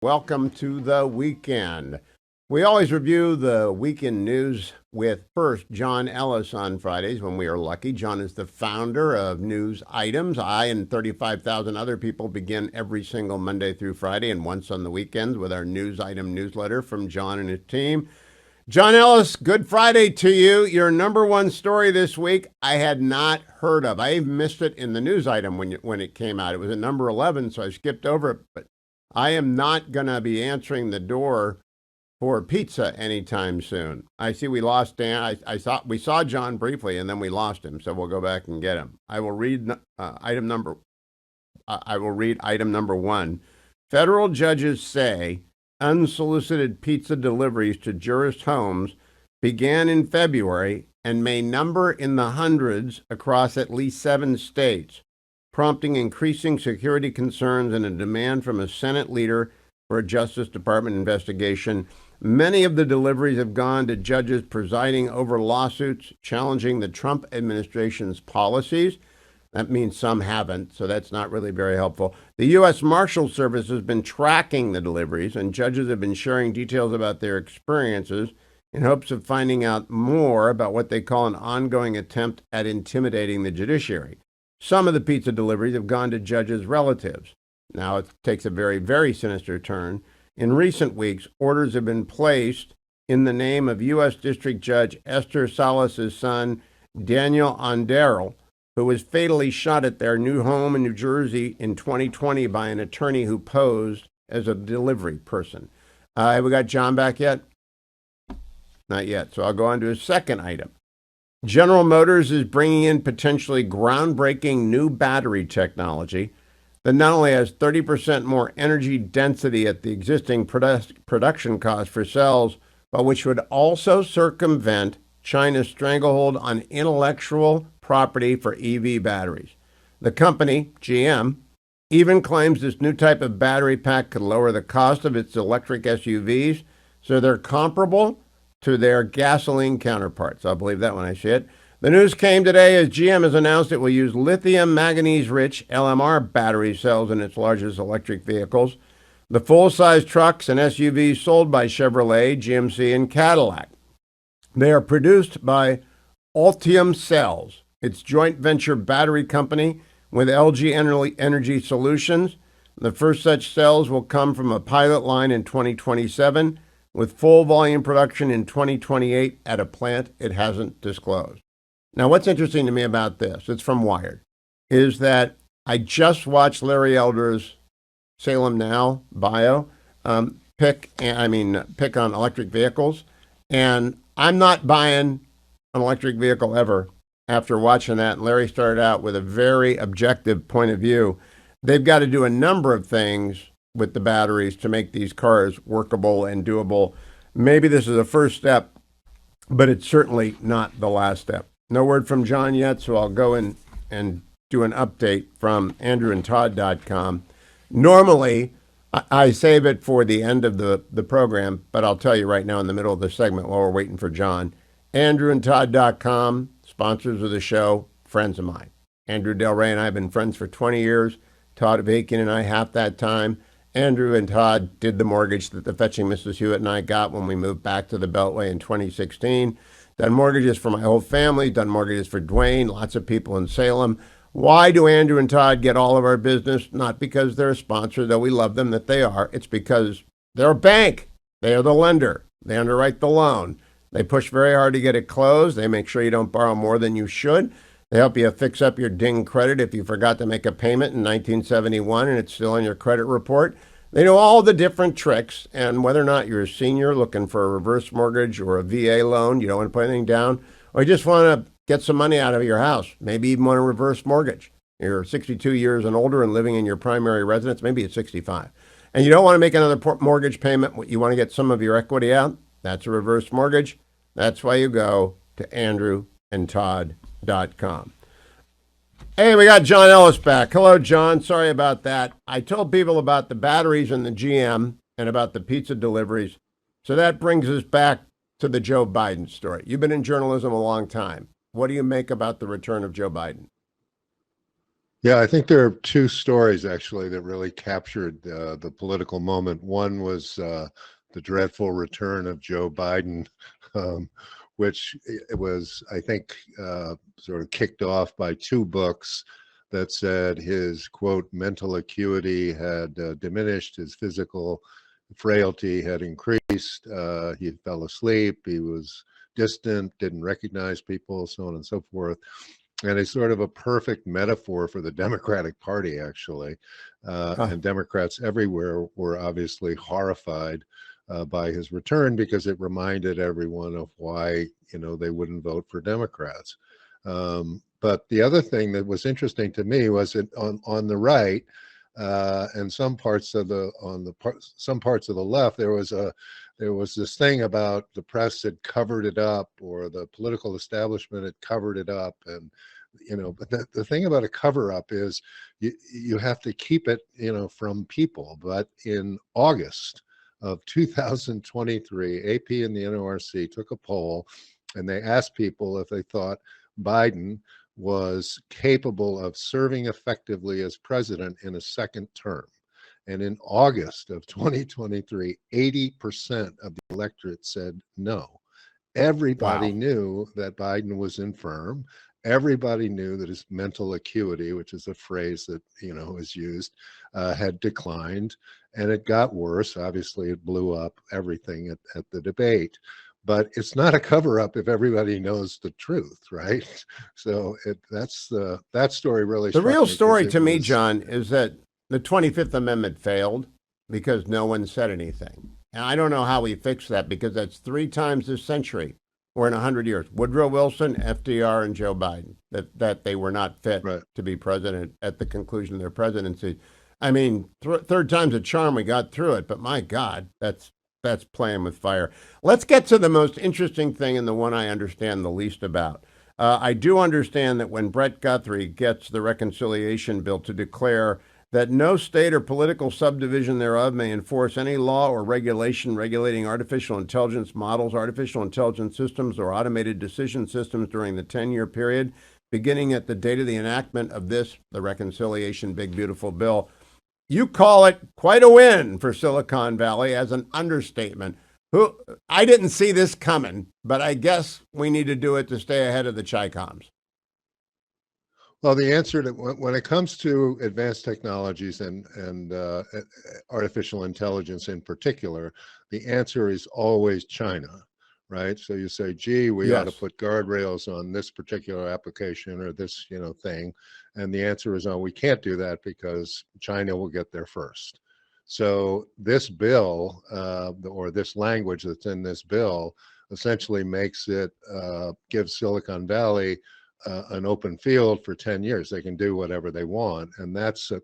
Welcome to the weekend. We always review the weekend news with first John Ellis on Fridays when we are lucky. John is the founder of News Items. I and 35,000 other people begin every single Monday through Friday and once on the weekends with our News Item newsletter from John and his team. John Ellis, good Friday to you. Your number one story this week I had not heard of. I even missed it in the news item when it came out. It was at number 11, so I skipped over it. But I am not going to be answering the door for pizza anytime soon. I see we lost Dan. We saw John briefly, and then we lost him, so we'll go back and get him. I will read item number 1. Federal judges say unsolicited pizza deliveries to jurist homes began in February and may number in the hundreds across at least 7 states, prompting increasing security concerns and a demand from a Senate leader for a Justice Department investigation. Many of the deliveries have gone to judges presiding over lawsuits challenging the Trump administration's policies. That means some haven't, so that's not really very helpful. The U.S. Marshal Service has been tracking the deliveries, and judges have been sharing details about their experiences in hopes of finding out more about what they call an ongoing attempt at intimidating the judiciary. Some of the pizza deliveries have gone to judges' relatives. Now it takes a very, very sinister turn. In recent weeks, orders have been placed in the name of U.S. District Judge Esther Salas' son, Daniel Onderl, who was fatally shot at their new home in New Jersey in 2020 by an attorney who posed as a delivery person. Have we got John back yet? Not yet. So I'll go on to a second item. General Motors is bringing in potentially groundbreaking new battery technology that not only has 30% more energy density at the existing production cost for cells, but which would also circumvent China's stranglehold on intellectual property for EV batteries. The company, GM, even claims this new type of battery pack could lower the cost of its electric SUVs, so they're comparable to their gasoline counterparts. I'll believe that when I see it. The news came today as GM has announced it will use lithium manganese-rich LMR battery cells in its largest electric vehicles. The full-size trucks and SUVs sold by Chevrolet, GMC, and Cadillac. They are produced by Ultium Cells, its joint venture battery company with LG Energy Solutions. The first such cells will come from a pilot line in 2027, with full volume production in 2028 at a plant it hasn't disclosed. Now, what's interesting to me about this, it's from Wired, is that I just watched Larry Elder's Salem Now bio pick on electric vehicles, and I'm not buying an electric vehicle ever after watching that. And Larry started out with a very objective point of view. They've got to do a number of things with the batteries to make these cars workable and doable. Maybe this is a first step, but it's certainly not the last step. No word from John yet, so I'll go in and do an update from andrewandtodd.com. Normally, I save it for the end of the program, but I'll tell you right now in the middle of the segment while we're waiting for John. andrewandtodd.com, sponsors of the show, friends of mine. Andrew Del Rey and I have been friends for 20 years. Todd Avakian and I half that time. Andrew and Todd did the mortgage that the fetching Mrs. Hewitt and I got when we moved back to the Beltway in 2016. Done mortgages for my whole family, done mortgages for Dwayne, lots of people in Salem. Why do Andrew and Todd get all of our business? Not because they're a sponsor, though we love them that they are. It's because they're a bank. They are the lender. They underwrite the loan. They push very hard to get it closed. They make sure you don't borrow more than you should. They help you fix up your ding credit if you forgot to make a payment in 1971 and it's still on your credit report. They know all the different tricks, and whether or not you're a senior looking for a reverse mortgage or a VA loan, you don't want to put anything down, or you just want to get some money out of your house, maybe even want a reverse mortgage. You're 62 years and older and living in your primary residence, maybe it's 65, and you don't want to make another mortgage payment, you want to get some of your equity out, that's a reverse mortgage. That's why you go to andrewandtodd.com. Hey, we got John Ellis back. Hello, John. Sorry about that. I told people about the batteries and the GM and about the pizza deliveries. So that brings us back to the Joe Biden story. You've been in journalism a long time. What do you make about the return of Joe Biden? Yeah, I think there are two stories actually that really captured the political moment. One was the dreadful return of Joe Biden, um, which it was, I think, sort of kicked off by two books that said his, quote, mental acuity had diminished, his physical frailty had increased, he fell asleep, he was distant, didn't recognize people, so on and so forth. And it's sort of a perfect metaphor for the Democratic Party, actually. Huh. And Democrats everywhere were obviously horrified by his return because it reminded everyone of why, they wouldn't vote for Democrats. But the other thing that was interesting to me was that on the right and some parts of the some parts of the left, there was this thing about the press had covered it up, or the political establishment had covered it up. And but the thing about a cover up is you have to keep it, from people. But in August of 2023, AP and the NORC took a poll, and they asked people if they thought Biden was capable of serving effectively as president in a second term. And in August of 2023, 80% of the electorate said no. Everybody Wow. knew that Biden was infirm. Everybody knew that his mental acuity, which is a phrase that is used, had declined, and it got worse. Obviously, it blew up everything at the debate. But it's not a cover up if everybody knows the truth, right? So that story really The struck real me because story it to me, was John, is that the 25th Amendment failed because no one said anything. And I don't know how we fix that, because that's three times this century or in 100 years. Woodrow Wilson, FDR, and Joe Biden, that they were not fit right. to be president at the conclusion of their presidency. I mean, third time's a charm. We got through it, but my God, that's playing with fire. Let's get to the most interesting thing, and the one I understand the least about. I do understand that when Brett Guthrie gets the reconciliation bill to declare that no state or political subdivision thereof may enforce any law or regulation regulating artificial intelligence models, artificial intelligence systems, or automated decision systems during the 10-year period, beginning at the date of the enactment of this, the reconciliation big beautiful bill. You call it quite a win for Silicon Valley as an understatement. Who I didn't see this coming, but I guess we need to do it to stay ahead of the Chicoms. Well, the answer to when it comes to advanced technologies and artificial intelligence in particular, the answer is always China, right? So you say, "Gee, we ought to Yes. put guardrails on this particular application or this, thing," and the answer is, "Oh, we can't do that because China will get there first." So this bill, or this language that's in this bill, essentially makes it gives Silicon Valley an open field for 10 years. They can do whatever they want. And that's a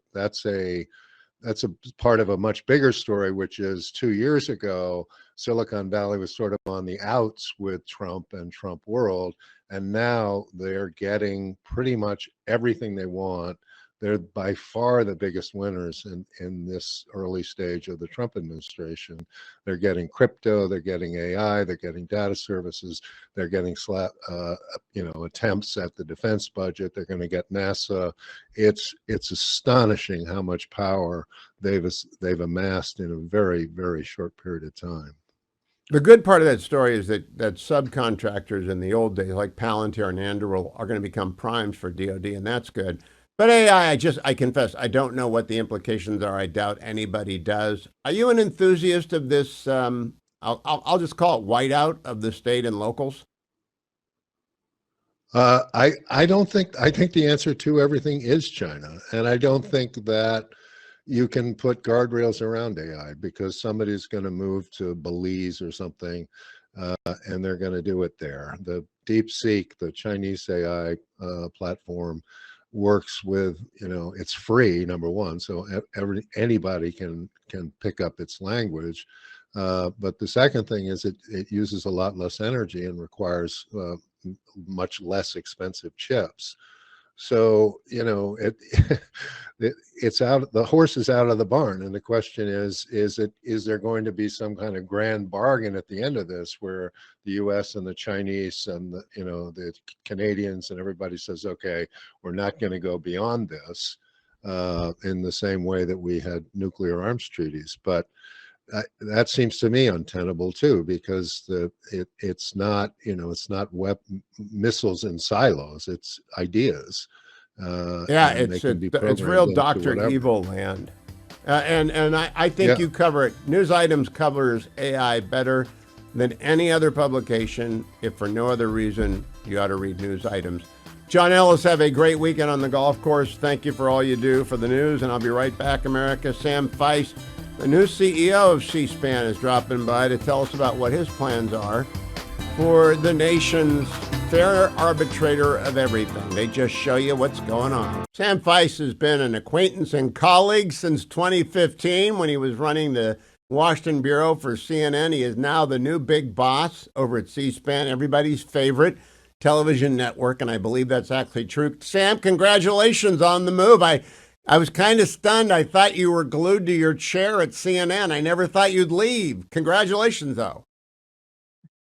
part of a much bigger story, which is 2 years ago, Silicon Valley was sort of on the outs with Trump and Trump world. And now they're getting pretty much everything they want. They're by far the biggest winners in this early stage of the Trump administration. They're getting crypto, they're getting AI, they're getting data services, they're getting attempts at the defense budget. They're going to get NASA. It's astonishing how much power they've amassed in a very, very short period of time. The good part of that story is that subcontractors in the old days, like Palantir and Anduril, are going to become primes for DoD, and that's good. But AI, I confess, I don't know what the implications are. I doubt anybody does. Are you an enthusiast of this? I'll just call it whiteout of the state and locals. I don't think I think the answer to everything is China, and I don't think that you can put guardrails around AI because somebody's going to move to Belize or something, and they're going to do it there. The DeepSeek, the Chinese AI platform, works with it's free, number one, so anybody can pick up its language. But the second thing is it uses a lot less energy and requires much less expensive chips. So, it's out, the horse is out of the barn. And the question is there going to be some kind of grand bargain at the end of this where the US and the Chinese and the Canadians and everybody says, okay, we're not going to go beyond this in the same way that we had nuclear arms treaties. But that seems to me untenable too, because it's not missiles in silos, it's ideas, Yeah, and they can be it's real programmed into Dr. whatever. Evil land. And I think Yeah. you cover it. News Items covers AI better than any other publication. If for no other reason, you ought to read News Items. John Ellis, have a great weekend on the golf course. Thank you for all you do for the news, and I'll be right back, America. Sam Feist, the new CEO of C-SPAN, is dropping by to tell us about what his plans are for the nation's fair arbitrator of everything. They just show you what's going on. Sam Feist has been an acquaintance and colleague since 2015 when he was running the Washington Bureau for CNN. He is now the new big boss over at C-SPAN, everybody's favorite television network, and I believe that's actually true. Sam, congratulations on the move. I was kind of stunned. I thought you were glued to your chair at CNN. I never thought you'd leave. Congratulations, though.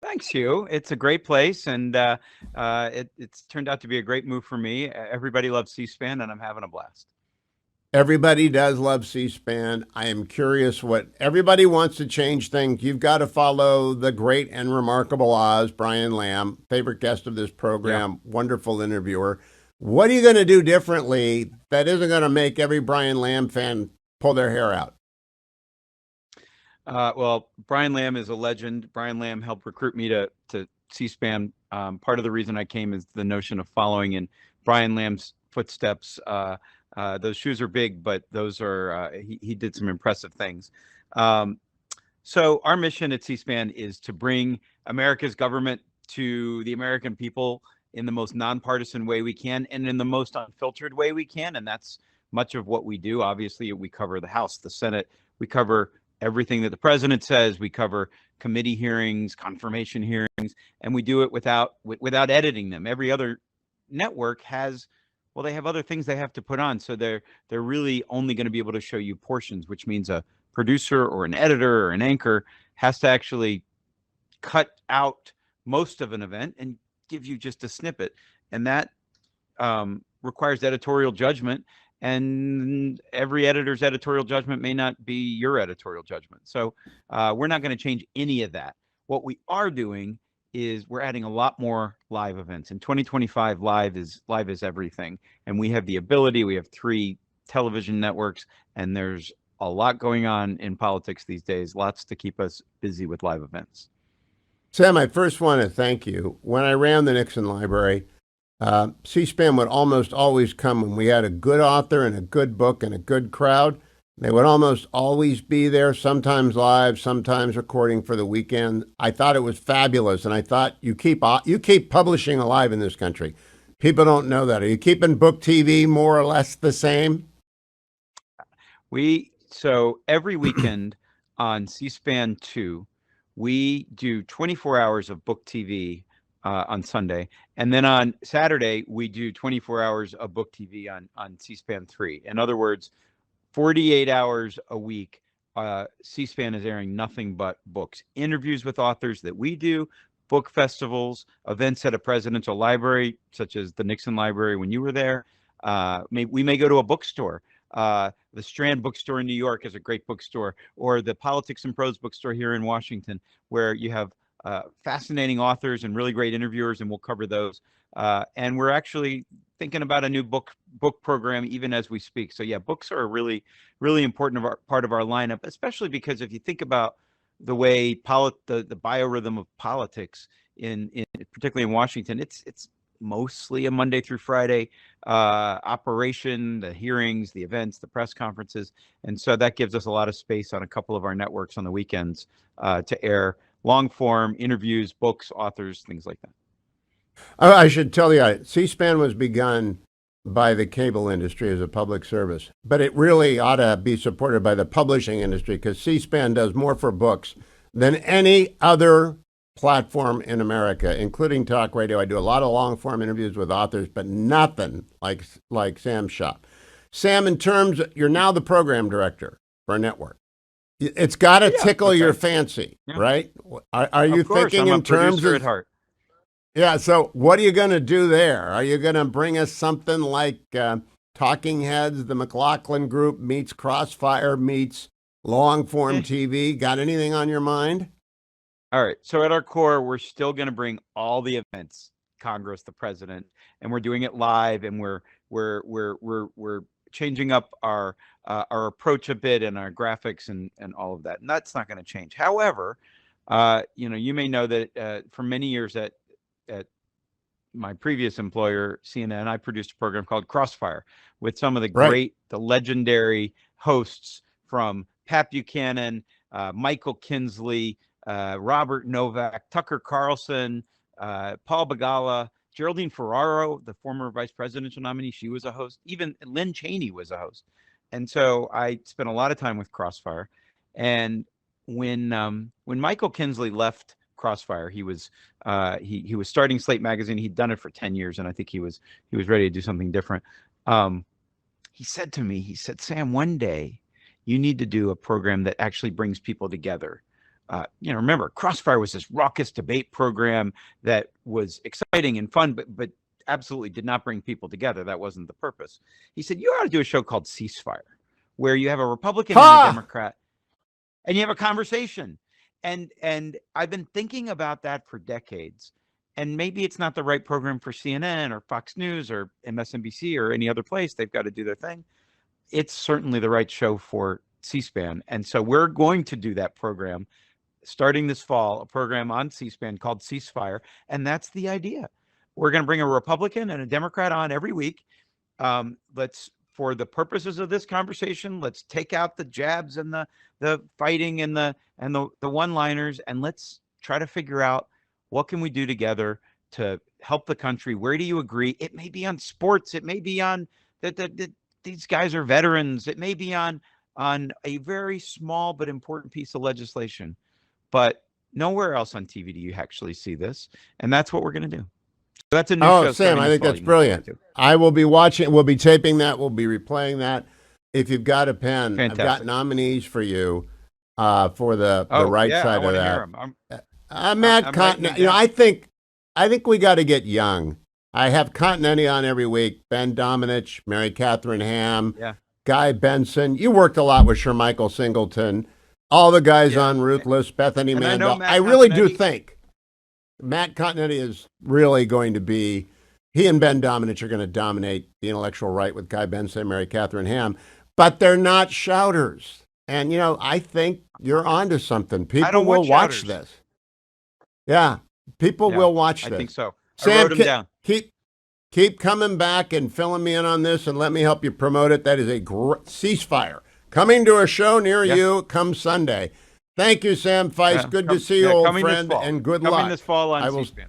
Thanks, Hugh. It's a great place, and it's turned out to be a great move for me. Everybody loves C-SPAN, and I'm having a blast. Everybody does love C-SPAN. I am curious what everybody wants to change things. You've got to follow the great and remarkable Oz, Brian Lamb, favorite guest of this program, wonderful interviewer. What are you going to do differently that isn't going to make every Brian Lamb fan pull their hair out? Well, Brian Lamb is a legend. Brian Lamb helped recruit me to C-SPAN. Part of the reason I came is the notion of following in Brian Lamb's footsteps. Those shoes are big, but those are he did some impressive things. So our mission at C-SPAN is to bring America's government to the American people in the most nonpartisan way we can and in the most unfiltered way we can. And that's much of what we do. Obviously, we cover the House, the Senate. We cover everything that the president says. We cover committee hearings, confirmation hearings, and we do it without editing them. Every other network has, well, they have other things they have to put on. So they're really only going to be able to show you portions, which means a producer or an editor or an anchor has to actually cut out most of an event and give you just a snippet. And that requires editorial judgment. And every editor's editorial judgment may not be your editorial judgment. So we're not going to change any of that. What we are doing is we're adding a lot more live events. In 2025, live is everything. And we have the ability, we have 3 television networks, and there's a lot going on in politics these days, lots to keep us busy with live events. Sam, I first want to thank you. When I ran the Nixon Library, C-SPAN would almost always come when we had a good author and a good book and a good crowd. They would almost always be there, sometimes live, sometimes recording for the weekend. I thought it was fabulous, and I thought you keep publishing alive in this country. People don't know that. Are you keeping book TV more or less the same? So every weekend on C-SPAN 2, we do 24 hours of book TV on Sunday. And then on Saturday, we do 24 hours of book TV on C-SPAN 3. In other words, 48 hours a week, C-SPAN is airing nothing but books, interviews with authors that we do, book festivals, events at a presidential library, such as the Nixon Library when you were there. We may go to a bookstore. The Strand Bookstore in New York is a great bookstore, or the Politics and Prose Bookstore here in Washington, where you have fascinating authors and really great interviewers, and we'll cover those. And we're actually thinking about a new book program even as we speak. So yeah, books are a really, really important part of our lineup, especially because if you think about the way the biorhythm of politics in particularly in Washington, it's mostly a Monday through Friday operation, the hearings, the events, the press conferences. And so that gives us a lot of space on a couple of our networks on the weekends to air long form interviews, books, authors, things like that. I should tell you, C-SPAN was begun by the cable industry as a public service, but it really ought to be supported by the publishing industry because C-SPAN does more for books than any other platform in America, including talk radio. I do a lot of long form interviews with authors, but nothing like Sam's shop. Sam, in terms, you're now the program director for a network. It's got to tickle your fancy, right? Are you thinking in terms of at heart? Yeah. So what are you going to do there? Are you going to bring us something like Talking Heads, the McLaughlin Group meets Crossfire meets long form TV? Got anything on your mind? All right. So at our core, we're still going to bring all the events, Congress, the president, and we're doing it live, and we're changing up our approach a bit and our graphics and all of that. And that's not going to change. However, you may know that for many years at my previous employer, CNN, I produced a program called Crossfire with some of the the legendary hosts from Pat Buchanan, Michael Kinsley, Robert Novak, Tucker Carlson, Paul Begala, Geraldine Ferraro, the former vice presidential nominee. She was a host. Even Lynn Cheney was a host. And so I spent a lot of time with Crossfire. And when Michael Kinsley left Crossfire, he was starting Slate Magazine. He'd done it for 10 years, and I think he was ready to do something different. He said to me, Sam, one day you need to do a program that actually brings people together. Remember, Crossfire was this raucous debate program that was exciting and fun, but absolutely did not bring people together. That wasn't the purpose. He said, you ought to do a show called Ceasefire, where you have a Republican and a Democrat, and you have a conversation. And I've been thinking about that for decades. And maybe it's not the right program for CNN or Fox News or MSNBC or any other place. They've got to do their thing. It's certainly the right show for C-SPAN. And so we're going to do that program starting this fall, a program on C-SPAN called Ceasefire. And that's the idea. We're going to bring a Republican and a Democrat on every week. For the purposes of this conversation, let's take out the jabs and the fighting and the one-liners, and let's try to figure out what can we do together to help the country. Where do you agree? It may be on sports. It may be on that these guys are veterans. It may be on a very small but important piece of legislation. But nowhere else on TV do you actually see this, and that's what we're going to do. So that's a new show. Sam, I think that's brilliant. I will be watching. We'll be taping that. We'll be replaying that. If you've got a pen, I've got nominees for you for the right side of that. Matt Continetti. I think we got to get young. I have Continetti on every week. Ben Domenech, Mary Catherine Ham, Guy Benson. You worked a lot with Shermichael Singleton. All the guys on Ruthless, Bethany Mandel. I really do think Matt Continetti is really going to be, he and Ben Domenech are going to dominate the intellectual right with Guy Benson and Mary Catherine Ham, but they're not shouters. And, I think you're onto something. People will watch this. Yeah, people will watch this. I think so. Sam, I wrote them down. Keep coming back and filling me in on this, and let me help you promote it. That is a Ceasefire. Coming to a show near you come Sunday. Thank you, Sam Feist. Good to see you, old friend, and good luck. Coming this fall on C-SPAN.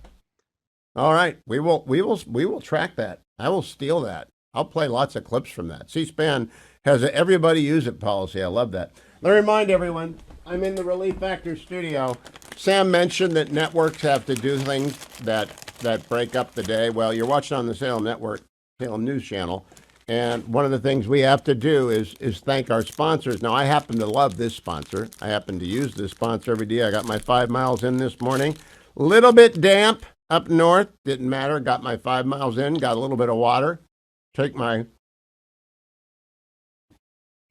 All right, we will track that. I will steal that. I'll play lots of clips from that. C-SPAN has an everybody use it policy. I love that. Let me remind everyone, I'm in the Relief Factor studio. Sam mentioned that networks have to do things that break up the day. Well, you're watching on the Salem Network, Salem News Channel. And one of the things we have to do is thank our sponsors. Now, I happen to love this sponsor. I happen to use this sponsor every day. I got my 5 miles in this morning. Little bit damp up north. Didn't matter. Got my 5 miles in. Got a little bit of water. Take my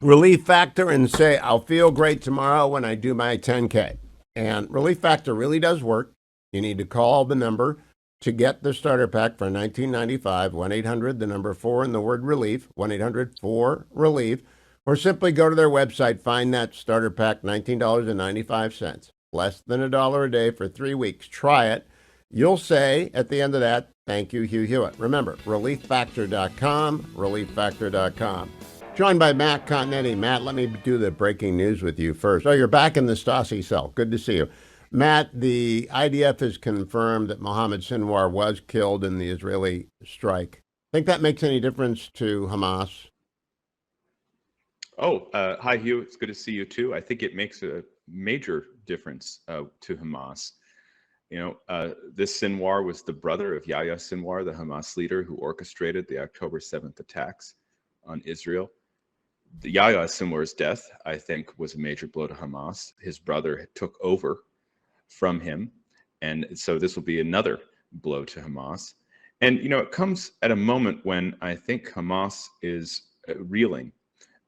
Relief Factor and say, I'll feel great tomorrow when I do my 10K. And Relief Factor really does work. You need to call the number to get the starter pack for $19.95, 1-800, the number 4 and the word relief, 1-800-4-RELIEF, or simply go to their website, find that starter pack, $19.95, less than $1 a day for 3 weeks. Try it. You'll say at the end of that, thank you, Hugh Hewitt. Remember, relieffactor.com, relieffactor.com. Joined by Matt Continetti. Matt, let me do the breaking news with you first. Oh, you're back in the Stasi cell. Good to see you. Matt, the IDF has confirmed that Mohammed Sinwar was killed in the Israeli strike. Think that makes any difference to Hamas? Hi, Hugh. It's good to see you, too. I think it makes a major difference to Hamas. This Sinwar was the brother of Yahya Sinwar, the Hamas leader who orchestrated the October 7th attacks on Israel. The Yahya Sinwar's death, I think, was a major blow to Hamas. His brother took over from him. And so this will be another blow to Hamas. And, it comes at a moment when I think Hamas is reeling.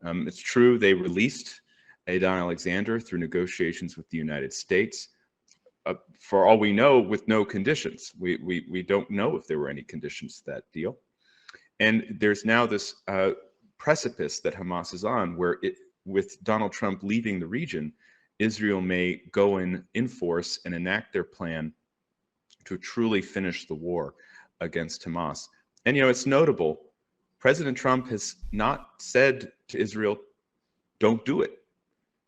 It's true they released Aidan Alexander through negotiations with the United States. For all we know, with no conditions. We don't know if there were any conditions to that deal. And there's now this precipice that Hamas is on where with Donald Trump leaving the region, Israel may go in force and enact their plan to truly finish the war against Hamas. And, it's notable, President Trump has not said to Israel, don't do it.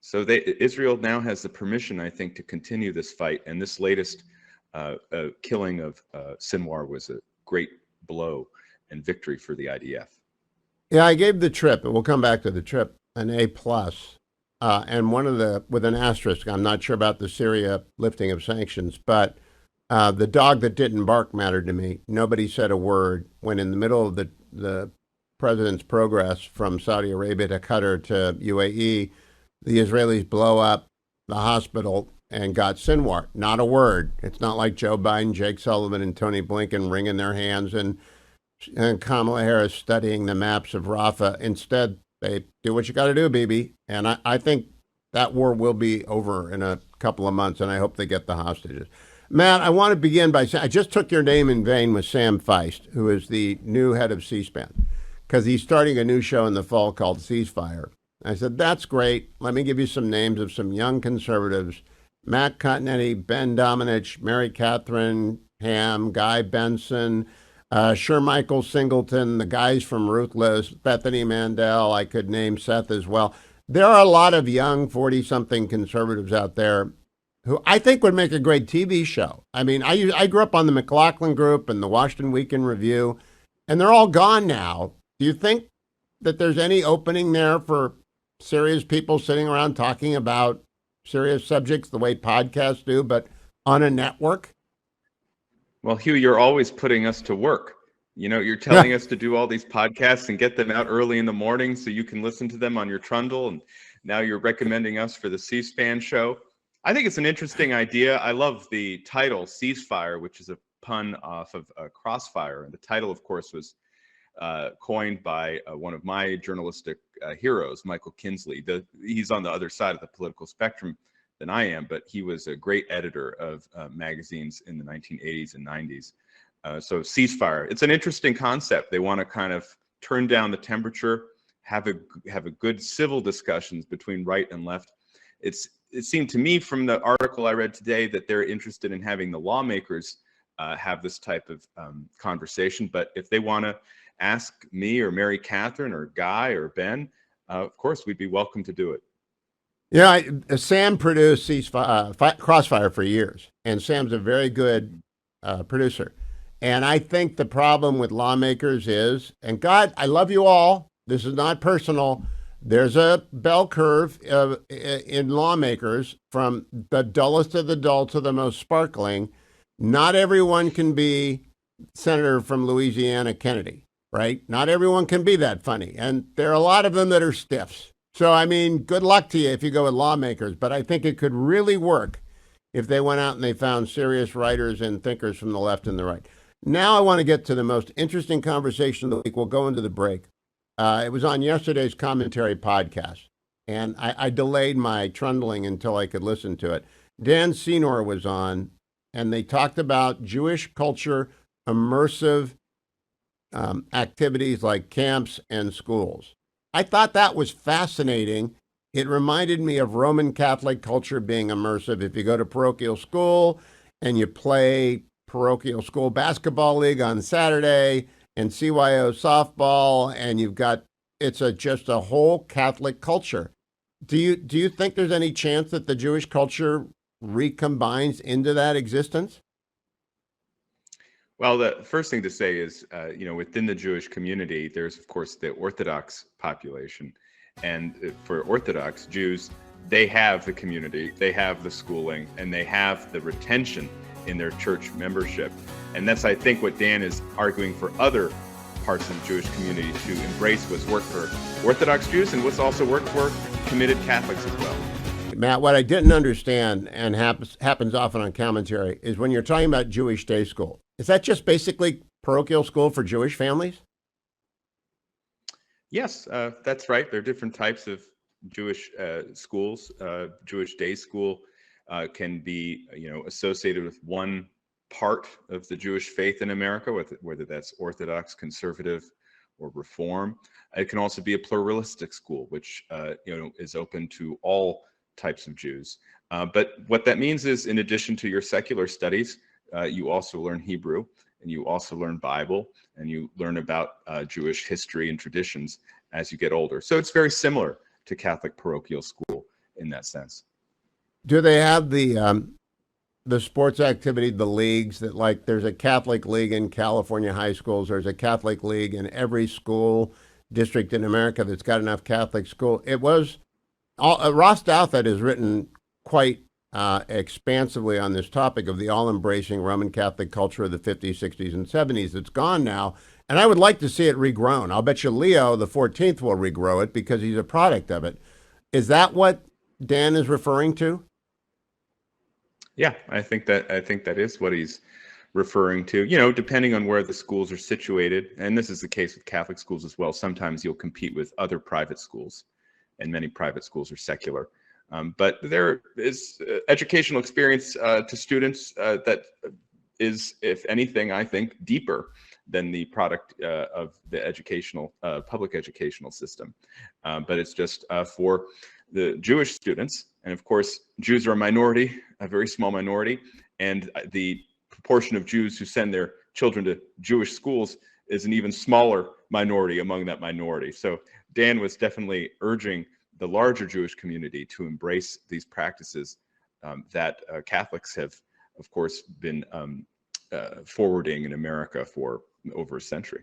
So Israel now has the permission, I think, to continue this fight. And this latest killing of Sinwar was a great blow and victory for the IDF. Yeah, I gave the trip, and we'll come back to the trip, an A+. And with an asterisk, I'm not sure about the Syria lifting of sanctions, but the dog that didn't bark mattered to me. Nobody said a word when in the middle of the president's progress from Saudi Arabia to Qatar to UAE, the Israelis blow up the hospital and got Sinwar. Not a word. It's not like Joe Biden, Jake Sullivan, and Tony Blinken wringing their hands and Kamala Harris studying the maps of Rafah. Instead, they do what you got to do, Bibi. And I think that war will be over in a couple of months, and I hope they get the hostages. Matt, I want to begin by saying I just took your name in vain with Sam Feist, who is the new head of C-SPAN, because he's starting a new show in the fall called Ceasefire. I said, that's great. Let me give you some names of some young conservatives: Matt Continetti, Ben Domenech, Mary Catherine Ham, Guy Benson, Michael Singleton, the guys from Ruthless, Bethany Mandel. I could name Seth as well. There are a lot of young 40-something conservatives out there who I think would make a great TV show. I mean, I grew up on the McLaughlin Group and the Washington Weekend Review, and they're all gone now. Do you think that there's any opening there for serious people sitting around talking about serious subjects the way podcasts do, but on a network? Well, Hugh, you're always putting us to work. You're telling us to do all these podcasts and get them out early in the morning so you can listen to them on your trundle. And now you're recommending us for the C-SPAN show. I think it's an interesting idea. I love the title, Ceasefire, which is a pun off of Crossfire. And the title, of course, was coined by one of my journalistic heroes, Michael Kinsley. He's on the other side of the political spectrum than I am, but he was a great editor of magazines in the 1980s and 90s. So Ceasefire, it's an interesting concept. They want to kind of turn down the temperature, have a good civil discussions between right and left. It seemed to me from the article I read today that they're interested in having the lawmakers have this type of conversation. But if they want to ask me or Mary Catherine or Guy or Ben, of course, we'd be welcome to do it. Yeah, Sam produced Crossfire for years, and Sam's a very good producer. And I think the problem with lawmakers is, and God, I love you all. This is not personal. There's a bell curve in lawmakers from the dullest of the dull to the most sparkling. Not everyone can be Senator from Louisiana Kennedy, right? Not everyone can be that funny. And there are a lot of them that are stiffs. So, I mean, good luck to you if you go with lawmakers. But I think it could really work if they went out and they found serious writers and thinkers from the left and the right. Now I want to get to the most interesting conversation of the week. We'll go into the break. It was on yesterday's commentary podcast, and I delayed my trundling until I could listen to it. Dan Senor was on, and they talked about Jewish culture, immersive activities like camps and schools. I thought that was fascinating. It reminded me of Roman Catholic culture being immersive. If you go to parochial school and you play parochial school basketball league on Saturday and CYO softball, and it's just a whole Catholic culture. Do you think there's any chance that the Jewish culture recombines into that existence? Well, the first thing to say is, within the Jewish community, there's, of course, the Orthodox population. And for Orthodox Jews, they have the community, they have the schooling, and they have the retention in their church membership. And that's, I think, what Dan is arguing for other parts of the Jewish community to embrace, what's worked for Orthodox Jews and what's also worked for committed Catholics as well. Matt, what I didn't understand, and happens often on commentary, is when you're talking about Jewish day school, is that just basically parochial school for Jewish families? Yes, that's right. There are different types of Jewish schools. Jewish day school can be, associated with one part of the Jewish faith in America, whether that's Orthodox, conservative, or Reform. It can also be a pluralistic school, which is open to all types of Jews. But what that means is, in addition to your secular studies, you also learn Hebrew, and you also learn Bible, and you learn about Jewish history and traditions as you get older. So it's very similar to Catholic parochial school in that sense. Do they have the sports activity, the leagues that, like, there's a Catholic league in California high schools, there's a Catholic league in every school district in America that's got enough Catholic school? It was, Ross Douthat has written quite expansively on this topic of the all-embracing Roman Catholic culture of the 50s, 60s, and 70s. It's gone now, and I would like to see it regrown. I'll bet you Leo the 14th will regrow it because he's a product of it. Is that what Dan is referring to? Yeah, I think that is what he's referring to. Depending on where the schools are situated, and this is the case with Catholic schools as well. Sometimes you'll compete with other private schools, and many private schools are secular. But there is educational experience to students that is, if anything, I think, deeper than the product of the public educational system. But it's just for the Jewish students. And of course, Jews are a minority, a very small minority. And the proportion of Jews who send their children to Jewish schools is an even smaller minority among that minority. So Dan was definitely urging the larger Jewish community to embrace these practices that Catholics have, of course, been forwarding in America for over a century.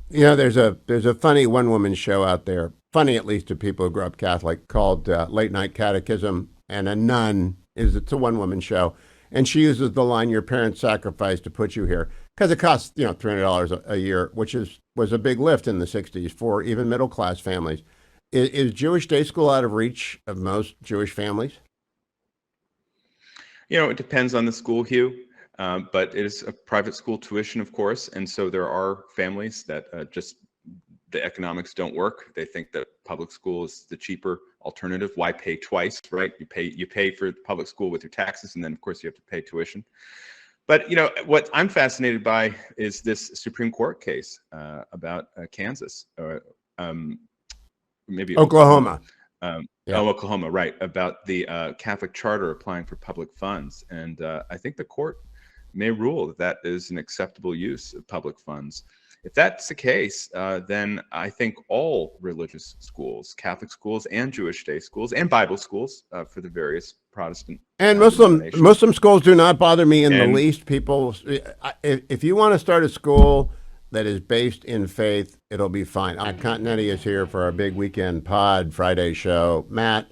There's a funny one-woman show out there, funny at least to people who grew up Catholic, called Late Night Catechism, and a nun it's a one-woman show, and she uses the line, "Your parents sacrificed to put you here," because it costs $300 a year, which was a big lift in the 60s for even middle-class families. Is Jewish day school out of reach of most Jewish families? It depends on the school, Hugh, but it is a private school tuition, of course, and so there are families that just the economics don't work. They think that public school is the cheaper alternative. Why pay twice, right? You pay for public school with your taxes, and then of course you have to pay tuition. But what I'm fascinated by is this Supreme Court case about Kansas, or maybe Oklahoma. Oklahoma, right, about the Catholic charter applying for public funds. And I think the court may rule that that is an acceptable use of public funds. If that's the case, then I think all religious schools, Catholic schools and Jewish day schools and Bible schools for the various Protestant and Muslim schools do not bother me in the least. People, if you want to start a school that is based in faith, it'll be fine. Matt Continetti is here for our big weekend pod Friday show. Matt,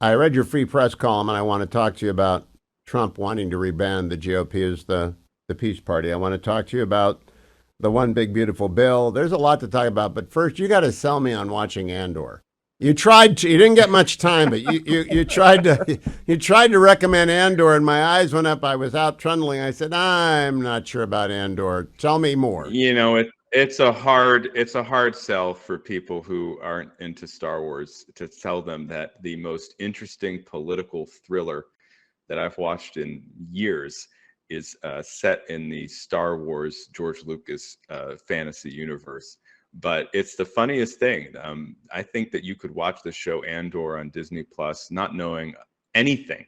I read your Free Press column, and I want to talk to you about Trump wanting to reband the GOP as the peace party. I want to talk to you about the one big beautiful bill. There's a lot to talk about, but first you got to sell me on watching Andor. You tried to, you didn't get much time, but you tried to recommend Andor, and my eyes went up. I was out trundling. I said, I'm not sure about Andor. Tell me more. It's a hard sell for people who aren't into Star Wars to tell them that the most interesting political thriller that I've watched in years is set in the Star Wars George Lucas fantasy universe. But it's the funniest thing. I think that you could watch the show Andor on Disney Plus, not knowing anything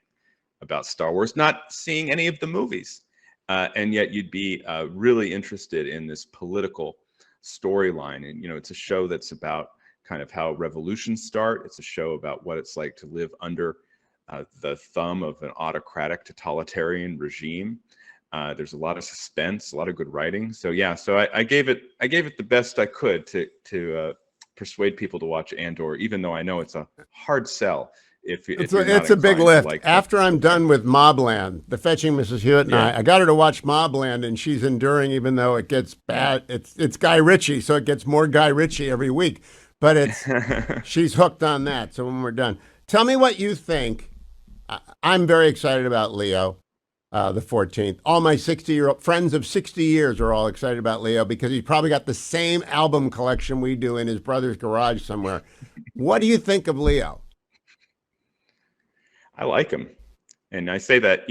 about Star Wars, not seeing any of the movies, and yet you'd be really interested in this political storyline. And it's a show that's about kind of how revolutions start. It's a show about what it's like to live under the thumb of an autocratic, totalitarian regime. There's a lot of suspense, a lot of good writing. So I gave it the best I could to persuade people to watch Andor, even though I know it's a hard sell It's you're not a big inclined to lift. like After I'm done with Mobland, the Fetching Mrs. Hewitt and Yeah. I got her to watch Mobland, and she's enduring, even though it gets bad. It's Guy Ritchie, so it gets more Guy Ritchie every week. But she's hooked on that. So when we're done, tell me what you think. I'm very excited about Leo, the 14th. All my 60-year-old friends of 60 years are all excited about Leo because he's probably got the same album collection we do in his brother's garage somewhere. What do you think of Leo? I like him. And I say that,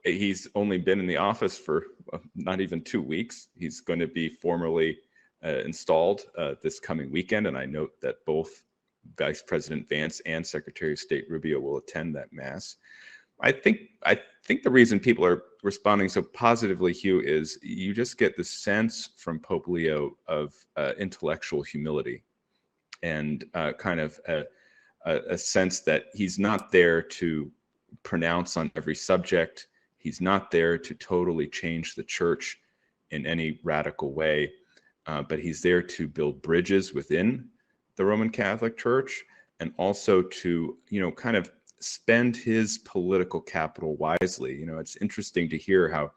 he's only been in the office for not even 2 weeks. He's going to be formally installed this coming weekend. And I note that both Vice President Vance and Secretary of State Rubio will attend that mass. I think the reason people are responding so positively, Hugh, is you just get the sense from Pope Leo of intellectual humility and kind of a sense that he's not there to pronounce on every subject. He's not there to totally change the church in any radical way, but he's there to build bridges within the Roman Catholic Church and also to, kind of spend his political capital wisely. It's interesting to hear how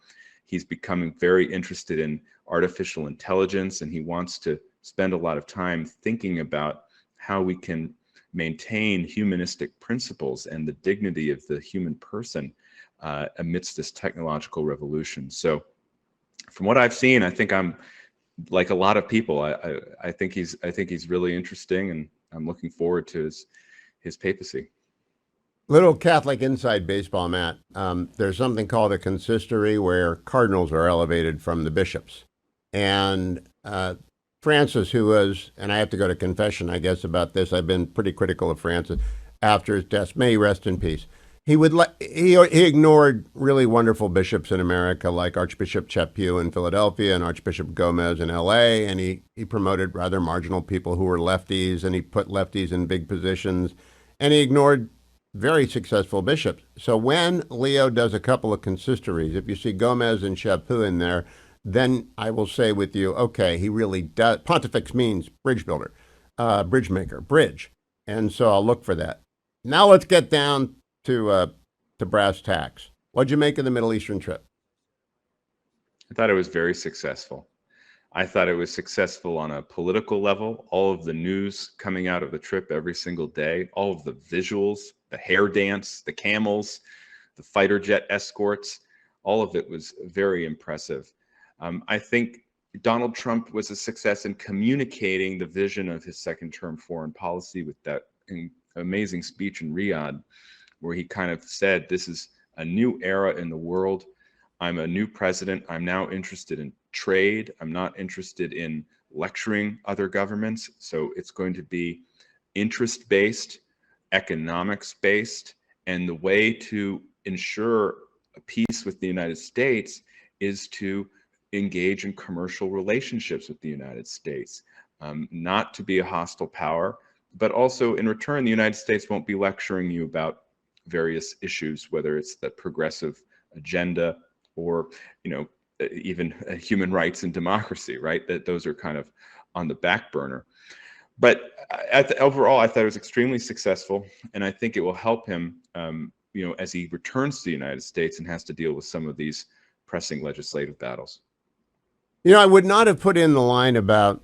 he's becoming very interested in artificial intelligence, and he wants to spend a lot of time thinking about how we can maintain humanistic principles and the dignity of the human person amidst this technological revolution. So from what I've seen, I think I'm like a lot of people. I think he's really interesting, and I'm looking forward to his papacy. Little Catholic inside baseball, Matt. There's something called a consistory where cardinals are elevated from the bishops. And Francis, who was, and I have to go to confession, I guess, about this. I've been pretty critical of Francis after his death. May he rest in peace. He ignored really wonderful bishops in America, like Archbishop Chaput in Philadelphia and Archbishop Gomez in L.A., and he promoted rather marginal people who were lefties, and he put lefties in big positions, and he ignored very successful bishops. So when Leo does a couple of consistories, if you see Gomez and Chaput in there, then I will say with you, okay, he really does. Pontifex means bridge builder, bridge maker, bridge. And so I'll look for that. Now let's get down to brass tacks. What'd you make of the Middle Eastern trip? I thought it was very successful. I thought it was successful on a political level. All of the news coming out of the trip every single day, all of the visuals, the hair dance, the camels, the fighter jet escorts, all of it was very impressive. I think Donald Trump was a success in communicating the vision of his second-term foreign policy with that amazing speech in Riyadh, where he kind of said, this is a new era in the world. I'm a new president. I'm now interested in trade. I'm not interested in lecturing other governments. So it's going to be interest-based, economics-based, and the way to ensure a peace with the United States is to engage in commercial relationships with the United States, not to be a hostile power, but also in return, the United States won't be lecturing you about various issues, whether it's the progressive agenda or, even human rights and democracy, right? That those are kind of on the back burner. But overall, I thought it was extremely successful, and I think it will help him, as he returns to the United States and has to deal with some of these pressing legislative battles. I would not have put in the line about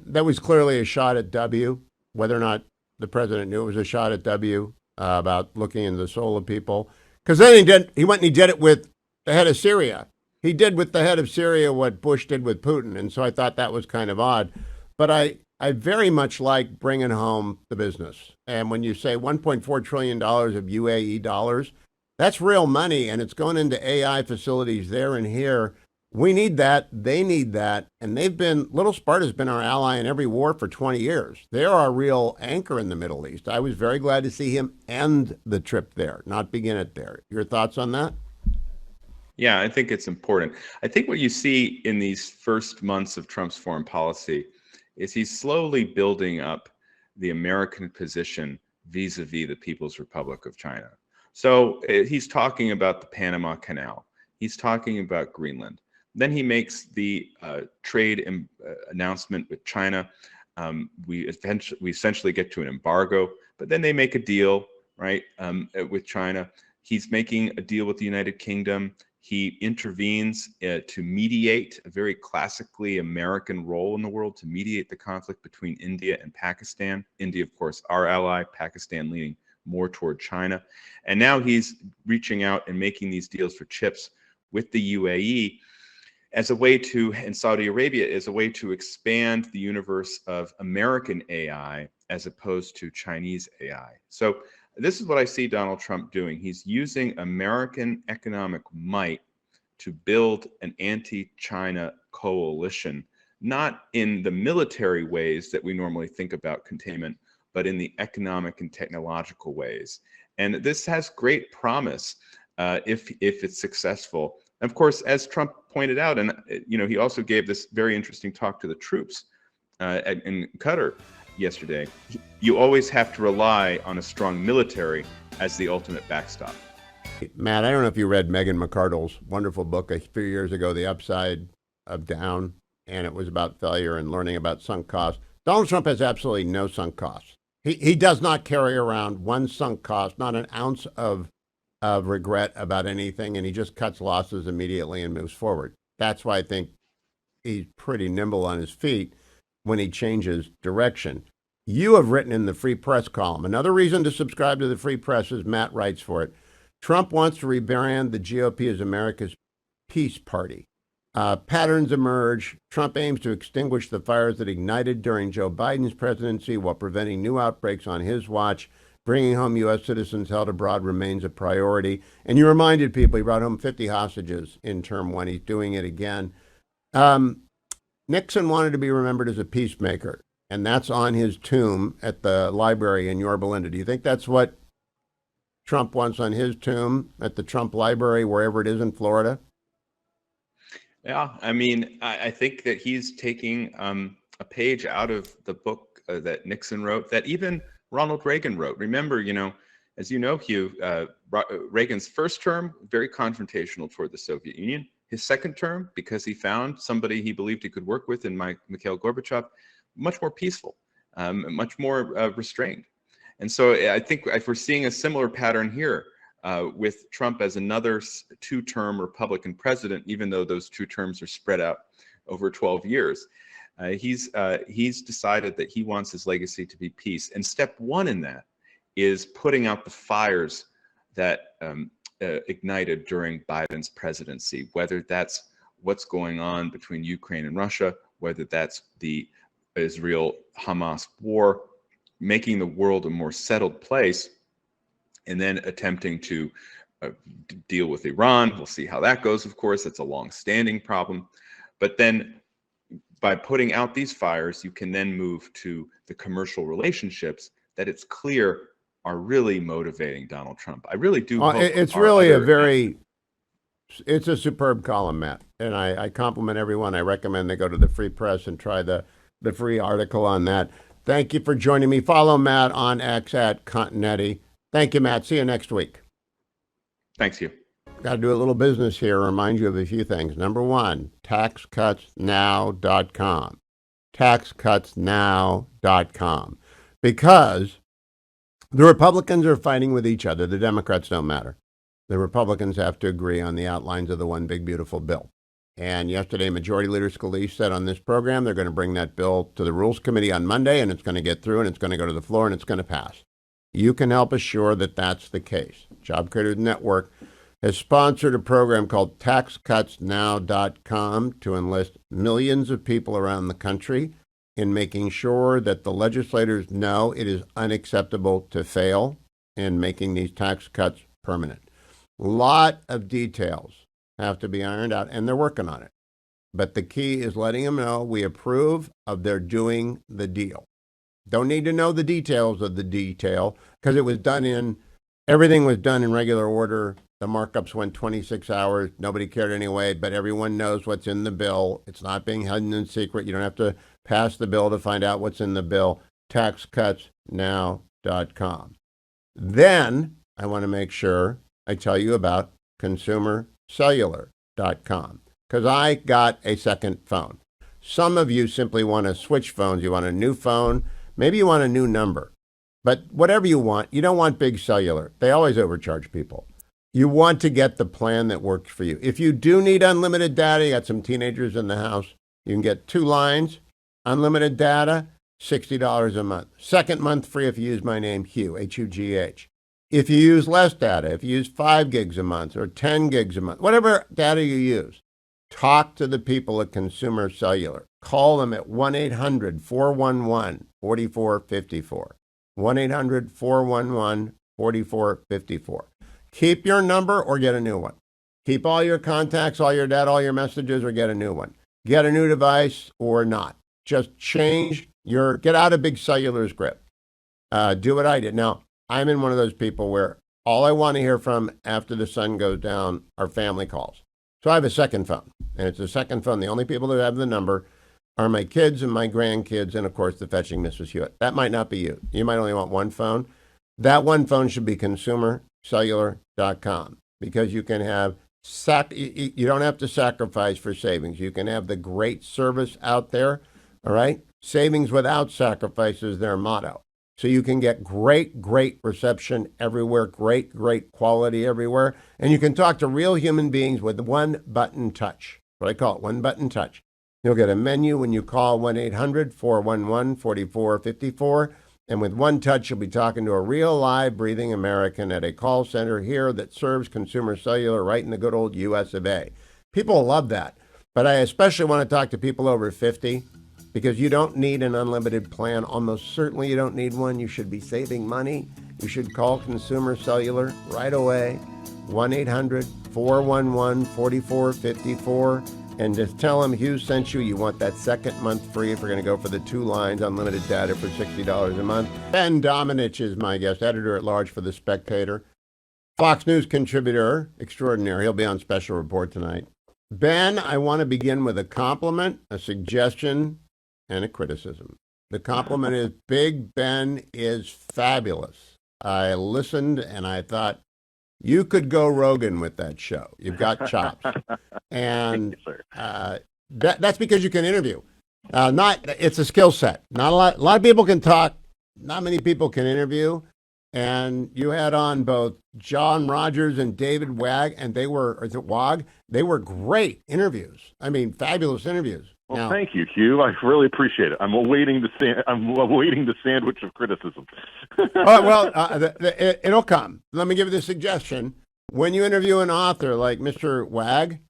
that was clearly a shot at W, whether or not the president knew it was a shot at W about looking into the soul of people. Because then he went and he did it with the head of Syria. He did with the head of Syria what Bush did with Putin. And so I thought that was kind of odd. But I very much like bringing home the business. And when you say $1.4 trillion of UAE dollars, that's real money. And it's going into AI facilities there and here. We need that. They need that. And Little Sparta's been our ally in every war for 20 years. They're our real anchor in the Middle East. I was very glad to see him end the trip there, not begin it there. Your thoughts on that? Yeah, I think it's important. I think what you see in these first months of Trump's foreign policy is he's slowly building up the American position vis-a-vis the People's Republic of China. So he's talking about the Panama Canal. He's talking about Greenland. Then he makes the trade announcement with China. We essentially get to an embargo, but then they make a deal, right, with China. He's making a deal with the United Kingdom. He intervenes to mediate, a very classically American role in the world, to mediate the conflict between India and Pakistan. India, of course, our ally, Pakistan leaning more toward China. And now he's reaching out and making these deals for chips with the UAE as a way to, and Saudi Arabia, as a way to expand the universe of American AI as opposed to Chinese AI. So this is what I see Donald Trump doing. He's using American economic might to build an anti-China coalition, not in the military ways that we normally think about containment, but in the economic and technological ways. And this has great promise if it's successful. And of course, as Trump pointed out, and he also gave this very interesting talk to the troops in Qatar yesterday, you always have to rely on a strong military as the ultimate backstop. Matt, I don't know if you read Megan McArdle's wonderful book a few years ago, The Upside of Down, and it was about failure and learning about sunk costs. Donald Trump has absolutely no sunk costs. He does not carry around one sunk cost, not an ounce of regret about anything, and he just cuts losses immediately and moves forward. That's why I think he's pretty nimble on his feet when he changes direction. You have written in the Free Press column. Another reason to subscribe to the Free Press is Matt writes for it. Trump wants to rebrand the GOP as America's peace party. Patterns emerge. Trump aims to extinguish the fires that ignited during Joe Biden's presidency while preventing new outbreaks on his watch. Bringing home U.S. citizens held abroad remains a priority. And you reminded people he brought home 50 hostages in term one. He's doing it again. Nixon wanted to be remembered as a peacemaker, and that's on his tomb at the library in Yorba Linda. Do you think that's what Trump wants on his tomb at the Trump Library, wherever it is in Florida? Yeah, I mean, I think that he's taking a page out of the book that Nixon wrote, that even Ronald Reagan wrote. Remember, as you know, Hugh, Reagan's first term, very confrontational toward the Soviet Union. His second term, because he found somebody he believed he could work with in Mikhail Gorbachev, much more peaceful, much more restrained. And so I think if we're seeing a similar pattern here with Trump as another two-term Republican president, even though those two terms are spread out over 12 years. He's decided that he wants his legacy to be peace. And step one in that is putting out the fires that ignited during Biden's presidency, whether that's what's going on between Ukraine and Russia, whether that's the Israel-Hamas war, making the world a more settled place, and then attempting to deal with Iran. We'll see how that goes, of course. That's a long-standing problem. But then by putting out these fires, you can then move to the commercial relationships that it's clear are really motivating Donald Trump. I really do hope it's really it's a superb column, Matt. And I compliment everyone. I recommend they go to the Free Press and try the free article on that. Thank you for joining me. Follow Matt on X at Continetti. Thank you, Matt. See you next week. Thanks, Hugh. Got to do a little business here. Remind you of a few things. Number one, taxcutsnow.com. Taxcutsnow.com. Because the Republicans are fighting with each other. The Democrats don't matter. The Republicans have to agree on the outlines of the one big, beautiful bill. And yesterday, Majority Leader Scalise said on this program they're going to bring that bill to the Rules Committee on Monday, and it's going to get through, and it's going to go to the floor, and it's going to pass. You can help assure that that's the case. Job Creators Network has sponsored a program called TaxCutsNow.com to enlist millions of people around the country in making sure that the legislators know it is unacceptable to fail in making these tax cuts permanent. A lot of details have to be ironed out, and they're working on it. But the key is letting them know we approve of their doing the deal. Don't need to know the details of the detail because everything was done in regular order. The markups went 26 hours. Nobody cared anyway, but everyone knows what's in the bill. It's not being hidden in secret. You don't have to pass the bill to find out what's in the bill. TaxCutsNow.com. Then I want to make sure I tell you about ConsumerCellular.com because I got a second phone. Some of you simply want to switch phones. You want a new phone. Maybe you want a new number. But whatever you want, you don't want big cellular. They always overcharge people. You want to get the plan that works for you. If you do need unlimited data, you got some teenagers in the house, you can get 2 lines, unlimited data, $60 a month. Second month free if you use my name, Hugh, H-U-G-H. If you use less data, if you use 5 gigs a month or 10 gigs a month, whatever data you use, talk to the people at Consumer Cellular. Call them at 1-800-411-4454. 1-800-411-4454. Keep your number or get a new one. Keep all your contacts, all your data, all your messages, or get a new one. Get a new device or not. Just get out of big cellular's grip. Do what I did. Now, I'm in one of those people where all I want to hear from after the sun goes down are family calls. So I have a second phone, and it's a second phone. The only people that have the number are my kids and my grandkids, and of course, the fetching Mrs. Hewitt. That might not be you. You might only want one phone. That one phone should be consumercellular.com, because you can have you don't have to sacrifice for savings. You can have the great service out there. All right, savings without sacrifice is their motto. So you can get great reception everywhere, great quality everywhere, and you can talk to real human beings with one button touch. What I call it, one button touch. You'll get a menu when you call 1-800-411-4454. And with one touch, you'll be talking to a real, live, breathing American at a call center here that serves Consumer Cellular right in the good old U.S. of A. People love that. But I especially want to talk to people over 50, because you don't need an unlimited plan. Almost certainly you don't need one. You should be saving money. You should call Consumer Cellular right away, 1-800-411-4454. And just tell them Hugh sent you. You want that second month free if we're going to go for the 2 lines, unlimited data for $60 a month. Ben Domenech is my guest, editor-at-large for The Spectator, Fox News contributor extraordinary. He'll be on Special Report tonight. Ben, I want to begin with a compliment, a suggestion, and a criticism. The compliment is Big Ben is fabulous. I listened and I thought, you could go Rogan with that show. You've got chops. And that's because you can interview. It's a skill set. Not a lot of people can talk. Not many people can interview. And you had on both John Rogers and David Wag, and they were great interviews. I mean, fabulous interviews. Well, now, thank you, Hugh. I really appreciate it. I'm awaiting the sandwich of criticism. It'll come. Let me give you the suggestion. When you interview an author like Mr. Wag,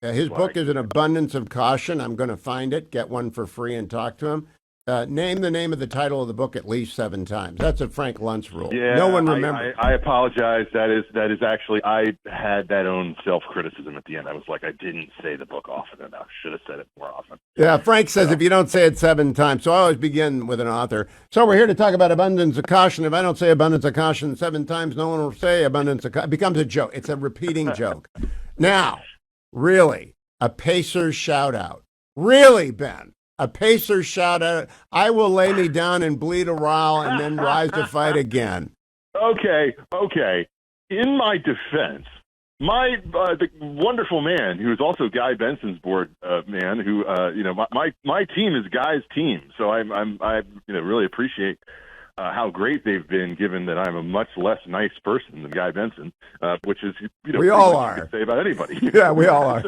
his book is An Abundance of Caution. I'm going to find it, get one for free, and talk to him. Name the name of the title of the book at least 7 times. That's a Frank Luntz rule. Yeah, no one remembers. I apologize. That is actually, I had that own self-criticism at the end. I was like, I didn't say the book often enough. Should have said it more often. Yeah, Frank says if you don't say it 7 times. So I always begin with an author. So we're here to talk about abundance of caution. If I don't say abundance of caution 7 times, no one will say abundance of caution. It becomes a joke. It's a repeating joke. Now, really, a Pacers shout out. Really, Ben? A Pacers shout out. I will lay me down and bleed a while and then rise to fight again. Okay. In my defense, the wonderful man who is also Guy Benson's board man, who my team is Guy's team, so I really appreciate how great they've been, given that I'm a much less nice person than Guy Benson, which is we all are. You can say about anybody. Yeah, we all are.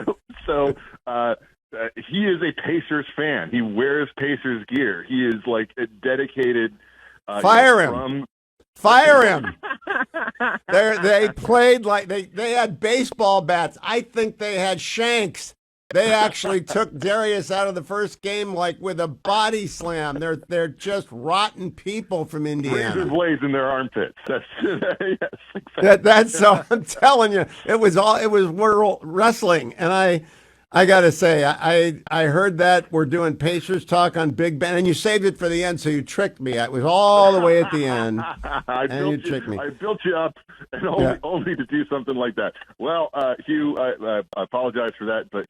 He is a Pacers fan. He wears Pacers gear. He is like a dedicated. Fire him! Fire him! They played like they had baseball bats. I think they had shanks. They actually took Darius out of the first game like with a body slam. They're just rotten people from Indiana. Razor blades in their armpits. Yes, exactly. That's so. I'm telling you, it was world wrestling, and I got to say, I heard that we're doing Pacers talk on Big Ben, and you saved it for the end, so you tricked me. It was all the way at the end, you tricked me. I built you up, and only to do something like that. Well, Hugh, I apologize for that, but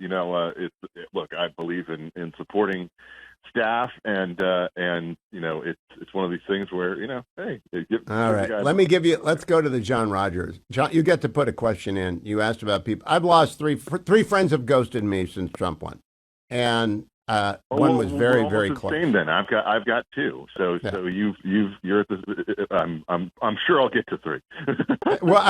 look, I believe in supporting staff, and it's one of these things where hey. All right, let's go to the John Rogers. John, you get to put a question in. You asked about people. I've lost three friends have ghosted me since Trump won, and One was very, we're very almost the close. same then. I've got two. So Yeah. so you're at the. I'm sure I'll get to three. Well,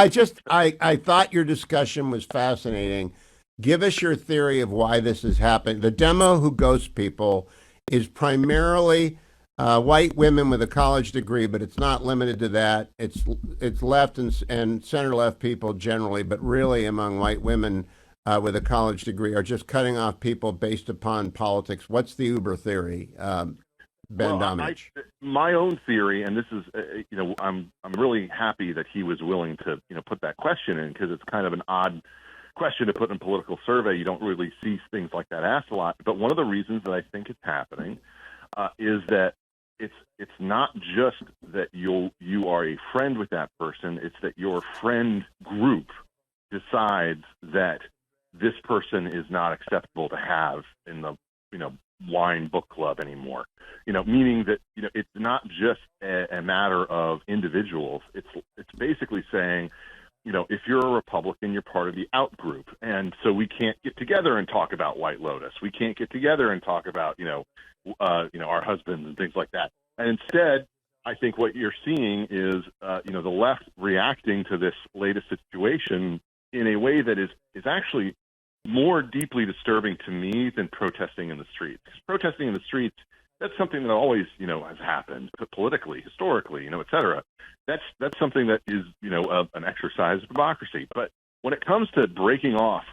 I thought your discussion was fascinating. Give us your theory of why this is happening. The demo who ghosts people is primarily white women with a college degree, but it's not limited to that. It's left and center left people generally, but really among white women with a college degree are just cutting off people based upon politics. What's the Uber theory, Ben Domenech? My own theory, and this is, I'm really happy that he was willing to, put that question in, because it's kind of an odd question to put in a political survey. You don't really see things like that asked a lot. But one of the reasons that I think it's happening is that it's not just that you are a friend with that person. It's that your friend group decides that this person is not acceptable to have in the wine book club anymore. Meaning that it's not just a matter of individuals. It's basically saying, if you're a Republican, you're part of the out group, and so we can't get together and talk about White Lotus. We can't get together and talk about our husbands and things like that. And instead, I think what you're seeing is the left reacting to this latest situation in a way that is actually more deeply disturbing to me than protesting in the streets. Because protesting in the streets, that's something that always, has happened politically, historically, et cetera. That's something that is, an exercise of democracy. But when it comes to breaking off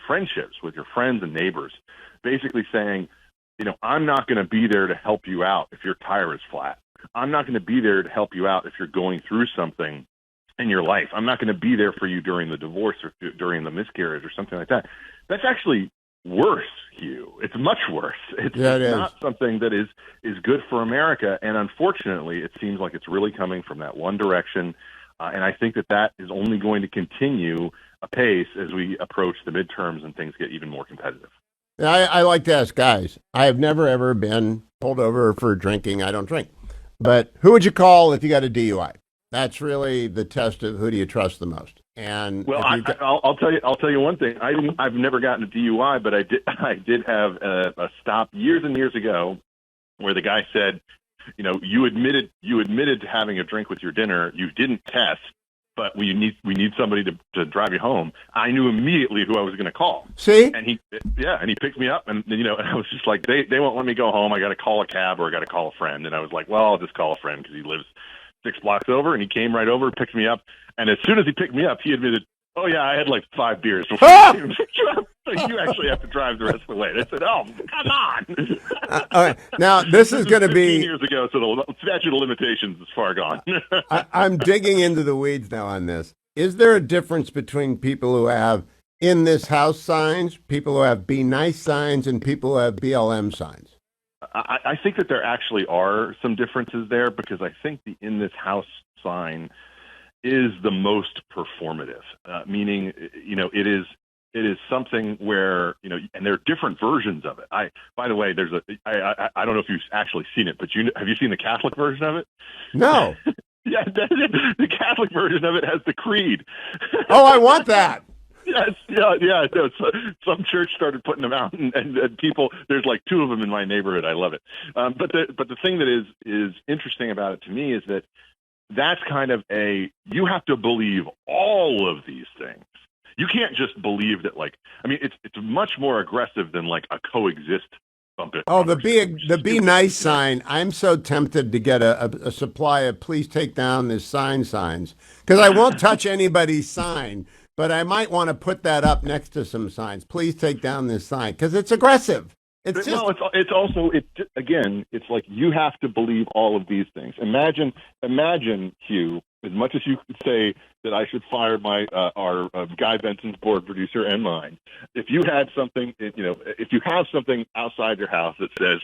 friendships with your friends and neighbors, basically saying, I'm not going to be there to help you out if your tire is flat. I'm not going to be there to help you out if you're going through something in your life. I'm not going to be there for you during the divorce or during the miscarriage or something like that. That's actually worse, Hugh. It's much worse. It's not something that is good for America. And unfortunately, it seems like it's really coming from that one direction. And I think that is only going to continue apace as we approach the midterms and things get even more competitive. I like to ask guys. I have never, ever been pulled over for drinking. I don't drink. But who would you call if you got a DUI? That's really the test of who do you trust the most. And well, I'll tell you one thing. I've never gotten a DUI, but I did have a stop years and years ago where the guy said, you admitted to having a drink with your dinner. You didn't test, but we need somebody to drive you home. I knew immediately who I was going to call. See? And he picked me up, and and I was just like, they won't let me go home. I got to call a cab or I got to call a friend. And I was like, well, I'll just call a friend because he lives 6 blocks over. And he came right over, picked me up, and as soon as he picked me up, he admitted, oh yeah, I had like 5 beers before you picked you up, so you actually have to drive the rest of the way. And I said, oh, come on. All right. Now, this is going to be 15 years ago, so the statute of limitations is far gone. I'm digging into the weeds now on this. Is there a difference between people who have in this house signs, people who have be nice signs, and people who have BLM signs? I think that there actually are some differences there, because I think the in this house sign is the most performative, meaning, it is something where, and there are different versions of it. By the way, I don't know if you've actually seen it, but have you seen the Catholic version of it? No. Yeah, the Catholic version of it has the creed. Oh, I want that. Yes, yeah. No, some church started putting them out, and people. There's like 2 of them in my neighborhood. I love it. But the thing that is interesting about it to me is that that's kind of you have to believe all of these things. You can't just believe that. It's much more aggressive than like a coexist. Oh, the be nice sign. I'm so tempted to get a supply of please take down this signs, because I won't touch anybody's sign. But I might want to put that up next to some signs. Please take down this sign, because it's aggressive. It's like you have to believe all of these things. Imagine, Hugh, as much as you could say that I should fire our Guy Benson's board producer and mine. If you had something, if you have something outside your house that says,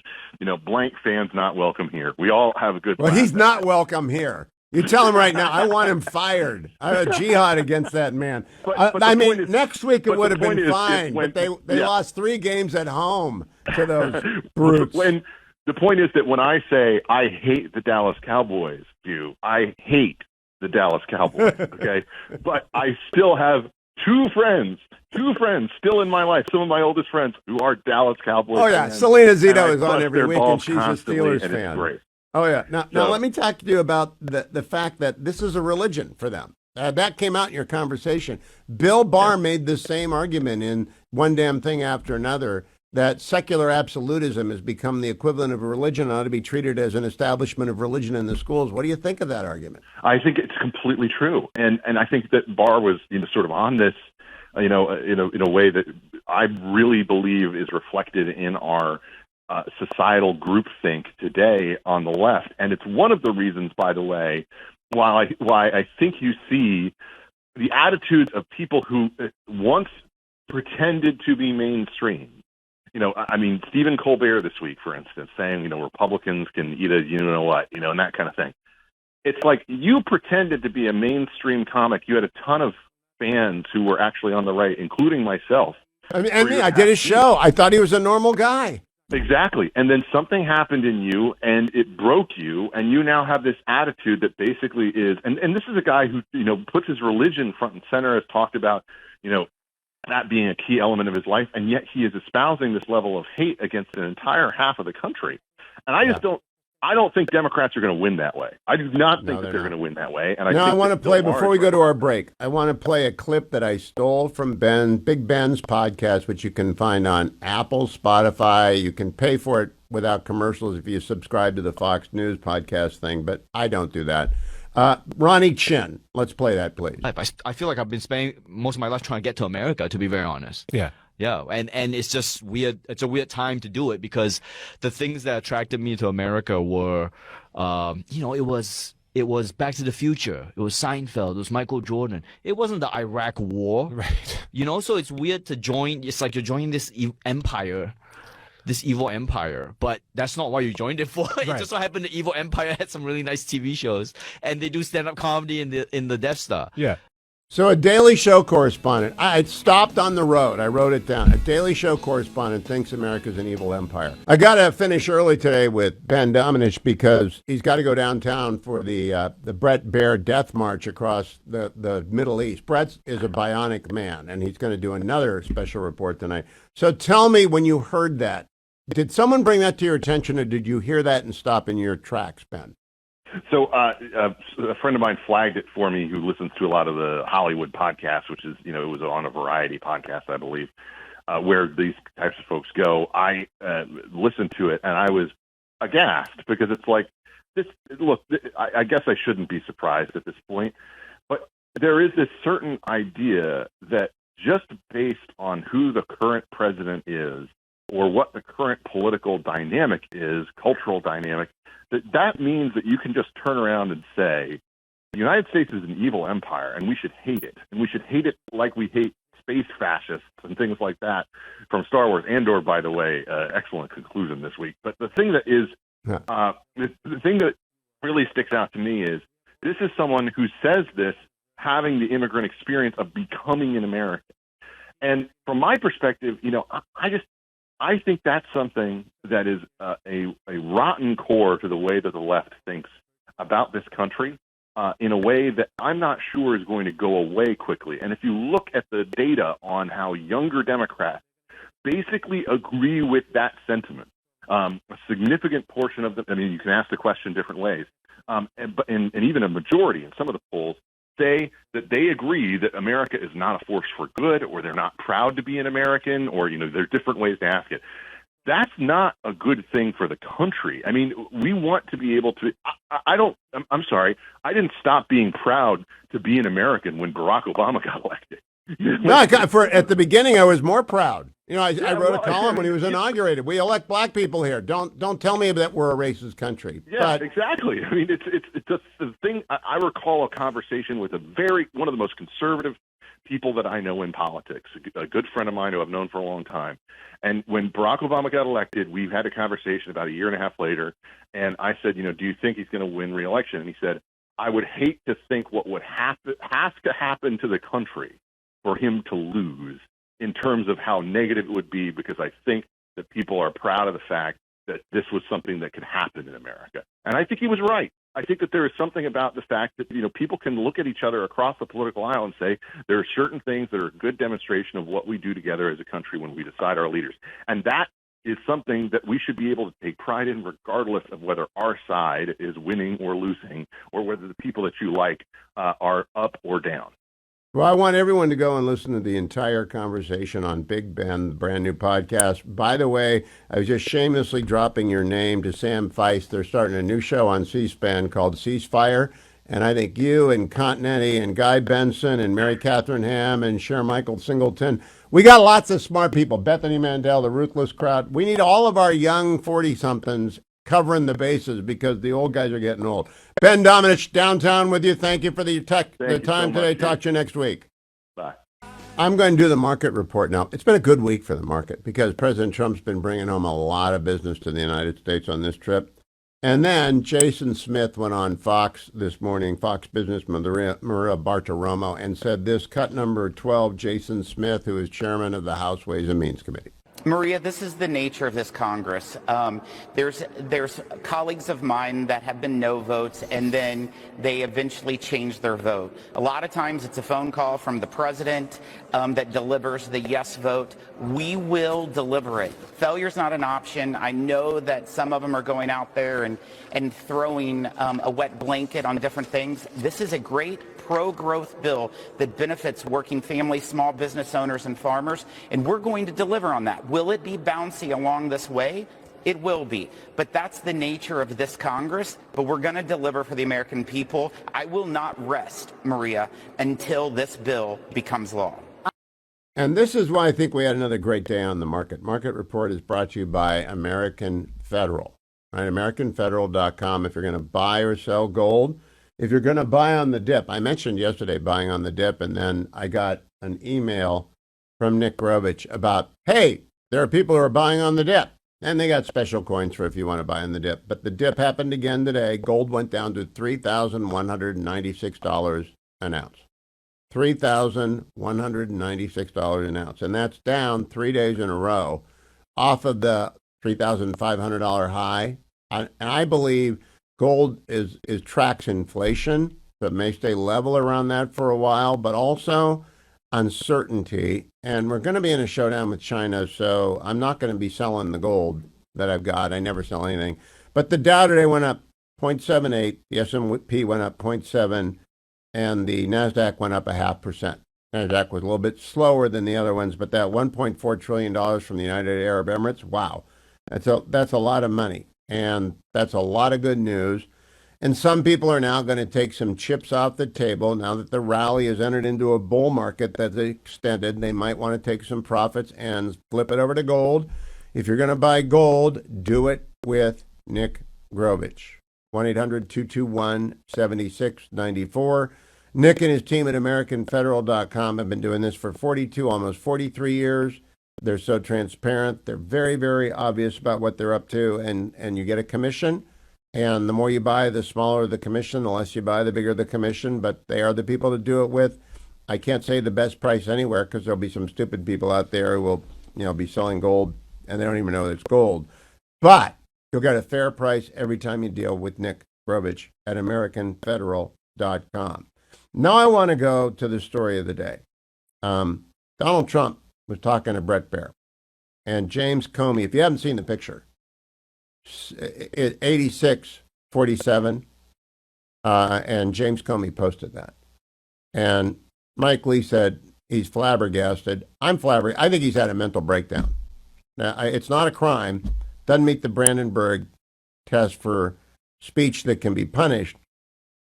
blank fan's not welcome here. We all have a good. Well, he's not welcome here. You tell him right now, I want him fired. I have a jihad against that man. Next week it would have been fine, but they lost 3 games at home to those brutes. The point is that when I say I hate the Dallas Cowboys, I hate the Dallas Cowboys, okay? But I still have two friends still in my life, some of my oldest friends who are Dallas Cowboys Oh, yeah. fans. Selena And Zito I is on bust every their week, and balls she's a constantly, Steelers and fan. it's great. Oh, yeah. Now So- let me talk to you about the fact that this is a religion for them. That came out in your conversation. Bill Barr made the same argument in One Damn Thing After Another, that secular absolutism has become the equivalent of a religion and ought to be treated as an establishment of religion in the schools. What do you think of that argument? I think it's completely true, and I think that Barr was sort of on this, in a way that I really believe is reflected in our societal groupthink today on the left, and it's one of the reasons, by the way, why I think you see the attitudes of people who once pretended to be mainstream. I mean, Stephen Colbert this week, for instance, saying, Republicans can eat a and that kind of thing. It's like you pretended to be a mainstream comic. You had a ton of fans who were actually on the right, including myself. I mean, and me, I did his show. I thought he was a normal guy. Exactly. And then something happened in you and it broke you, and you now have this attitude that basically is, and this is a guy who, puts his religion front and center, has talked about, that being a key element of his life, and yet he is espousing this level of hate against an entire half of the country. And I just I don't think Democrats are going to win that way. I do not think that they're going to win that way. And I want to play, before we go to our break, I want to play a clip that I stole from Big Ben's podcast, which you can find on Apple, Spotify. You can pay for it without commercials if you subscribe to the Fox News podcast thing, but I don't do that. Ronnie Chin, let's play that, please. I feel like I've been spending most of my life trying to get to America, to be very honest. Yeah. Yeah, and it's just weird. It's a weird time to do it because the things that attracted me to America were, it was Back to the Future, it was Seinfeld, it was Michael Jordan. It wasn't the Iraq War, Right. So it's weird to join. It's like you're joining this empire. This evil empire, but that's not what you joined it for. It just so happened the evil empire had some really nice TV shows, and they do stand-up comedy in the Death Star. Yeah. So a Daily Show correspondent, I stopped on the road. I wrote it down. A Daily Show correspondent thinks America's an evil empire. I got to finish early today with Ben Domenech because he's got to go downtown for the Brett Baer Death March across the Middle East. Brett is a bionic man, and he's going to do another special report tonight. So tell me, when you heard that, did someone bring that to your attention, or did you hear that and stop in your tracks, Ben? So a friend of mine flagged it for me, who listens to a lot of the Hollywood podcasts, which is, it was on a Variety podcast, I believe, where these types of folks go. I listened to it, and I was aghast because it's like, I guess I shouldn't be surprised at this point, but there is this certain idea that just based on who the current president is, or what the current political dynamic is, cultural dynamic, that means that you can just turn around and say, the United States is an evil empire, and we should hate it. And we should hate it like we hate space fascists and things like that from Star Wars. Andor, by the way, excellent conclusion this week. But the thing that is, the thing that really sticks out to me is, this is someone who says this having the immigrant experience of becoming an American. And from my perspective, I think that's something that is a rotten core to the way that the left thinks about this country, in a way that I'm not sure is going to go away quickly. And if you look at the data on how younger Democrats basically agree with that sentiment, a significant portion of them, you can ask the question different ways, and even a majority in some of the polls say that they agree that America is not a force for good, or they're not proud to be an American, or, there are different ways to ask it. That's not a good thing for the country. We want to be able to, I'm sorry, I didn't stop being proud to be an American when Barack Obama got elected. No, at the beginning, I was more proud. I wrote a column when he was inaugurated. We elect black people here. Don't tell me that we're a racist country. Yeah, exactly. It's just the thing. I recall a conversation with one of the most conservative people that I know in politics, a good friend of mine who I've known for a long time. And when Barack Obama got elected, we had a conversation about a year and a half later, and I said, do you think he's going to win re-election? And he said, I would hate to think what would has to happen to the country for him to lose, in terms of how negative it would be, because I think that people are proud of the fact that this was something that could happen in America. And I think he was right. I think that there is something about the fact that, people can look at each other across the political aisle and say there are certain things that are a good demonstration of what we do together as a country when we decide our leaders. And that is something that we should be able to take pride in, regardless of whether our side is winning or losing, or whether the people that you like are up or down. Well, I want everyone to go and listen to the entire conversation on Big Ben, the brand new podcast. By the way, I was just shamelessly dropping your name to Sam Feist. They're starting a new show on C-SPAN called Ceasefire. And I think you and Continenty and Guy Benson and Mary Catherine Ham and Cher Michael Singleton, we got lots of smart people. Bethany Mandel, the Ruthless Crowd. We need all of our young 40-somethings covering the bases because the old guys are getting old. Ben Domenech, downtown with you. Thank you for the time today. Talk to you next week. Bye. I'm going to do the market report now. It's been a good week for the market because President Trump's been bringing home a lot of business to the United States on this trip. And then Jason Smith went on Fox this morning, Fox Business, Maria Bartiromo, and said this, cut number 12, Jason Smith, who is chairman of the House Ways and Means Committee. Maria, this is the nature of this Congress. There's colleagues of mine that have been no votes, and then they eventually change their vote. A lot of times it's a phone call from the president that delivers the yes vote. We will deliver it. Failure's not an option. I know that some of them are going out there and throwing a wet blanket on different things. This is a great pro-growth bill that benefits working families, small business owners, and farmers, and we're going to deliver on that. Will it be bouncy along this way? It will be, but that's the nature of this Congress, but we're going to deliver for the American people. I will not rest, Maria, until this bill becomes law. And this is why I think we had another great day on the market. Market Report is brought to you by American Federal, right? AmericanFederal.com. If you're going to buy or sell gold, if you're going to buy on the dip, I mentioned yesterday buying on the dip, and then I got an email from Nick Grovich about, hey, there are people who are buying on the dip. And they got special coins for if you want to buy on the dip. But the dip happened again today. Gold went down to $3,196 an ounce. $3,196 an ounce. And that's down 3 days in a row off of the $3,500 high. And I believe gold is tracks inflation, so it may stay level around that for a while, but also uncertainty. And we're going to be in a showdown with China, so I'm not going to be selling the gold that I've got. I never sell anything. But the Dow today went up 0.78, the S&P went up 0.7, and the NASDAQ went up 0.5%. NASDAQ was a little bit slower than the other ones, but that $1.4 trillion from the United Arab Emirates, wow, that's a lot of money. And that's a lot of good news. And some people are now going to take some chips off the table. Now that the rally has entered into a bull market that's extended, they might want to take some profits and flip it over to gold. If you're going to buy gold, do it with Nick Grovich. 1-800-221-7694. Nick and his team at AmericanFederal.com have been doing this for 42, almost 43 years. They're so transparent. They're very, very obvious about what they're up to, and you get a commission. And the more you buy, the smaller the commission. The less you buy, the bigger the commission. But they are the people to do it with. I can't say the best price anywhere because there'll be some stupid people out there who will, be selling gold and they don't even know it's gold. But you'll get a fair price every time you deal with Nick Grovich at AmericanFederal.com. Now I want to go to the story of the day. Donald Trump was talking to Bret Baier. And James Comey, if you haven't seen the picture, 86-47, and James Comey posted that. And Mike Lee said he's flabbergasted. I think he's had a mental breakdown. Now, it's not a crime. Doesn't meet the Brandenburg test for speech that can be punished.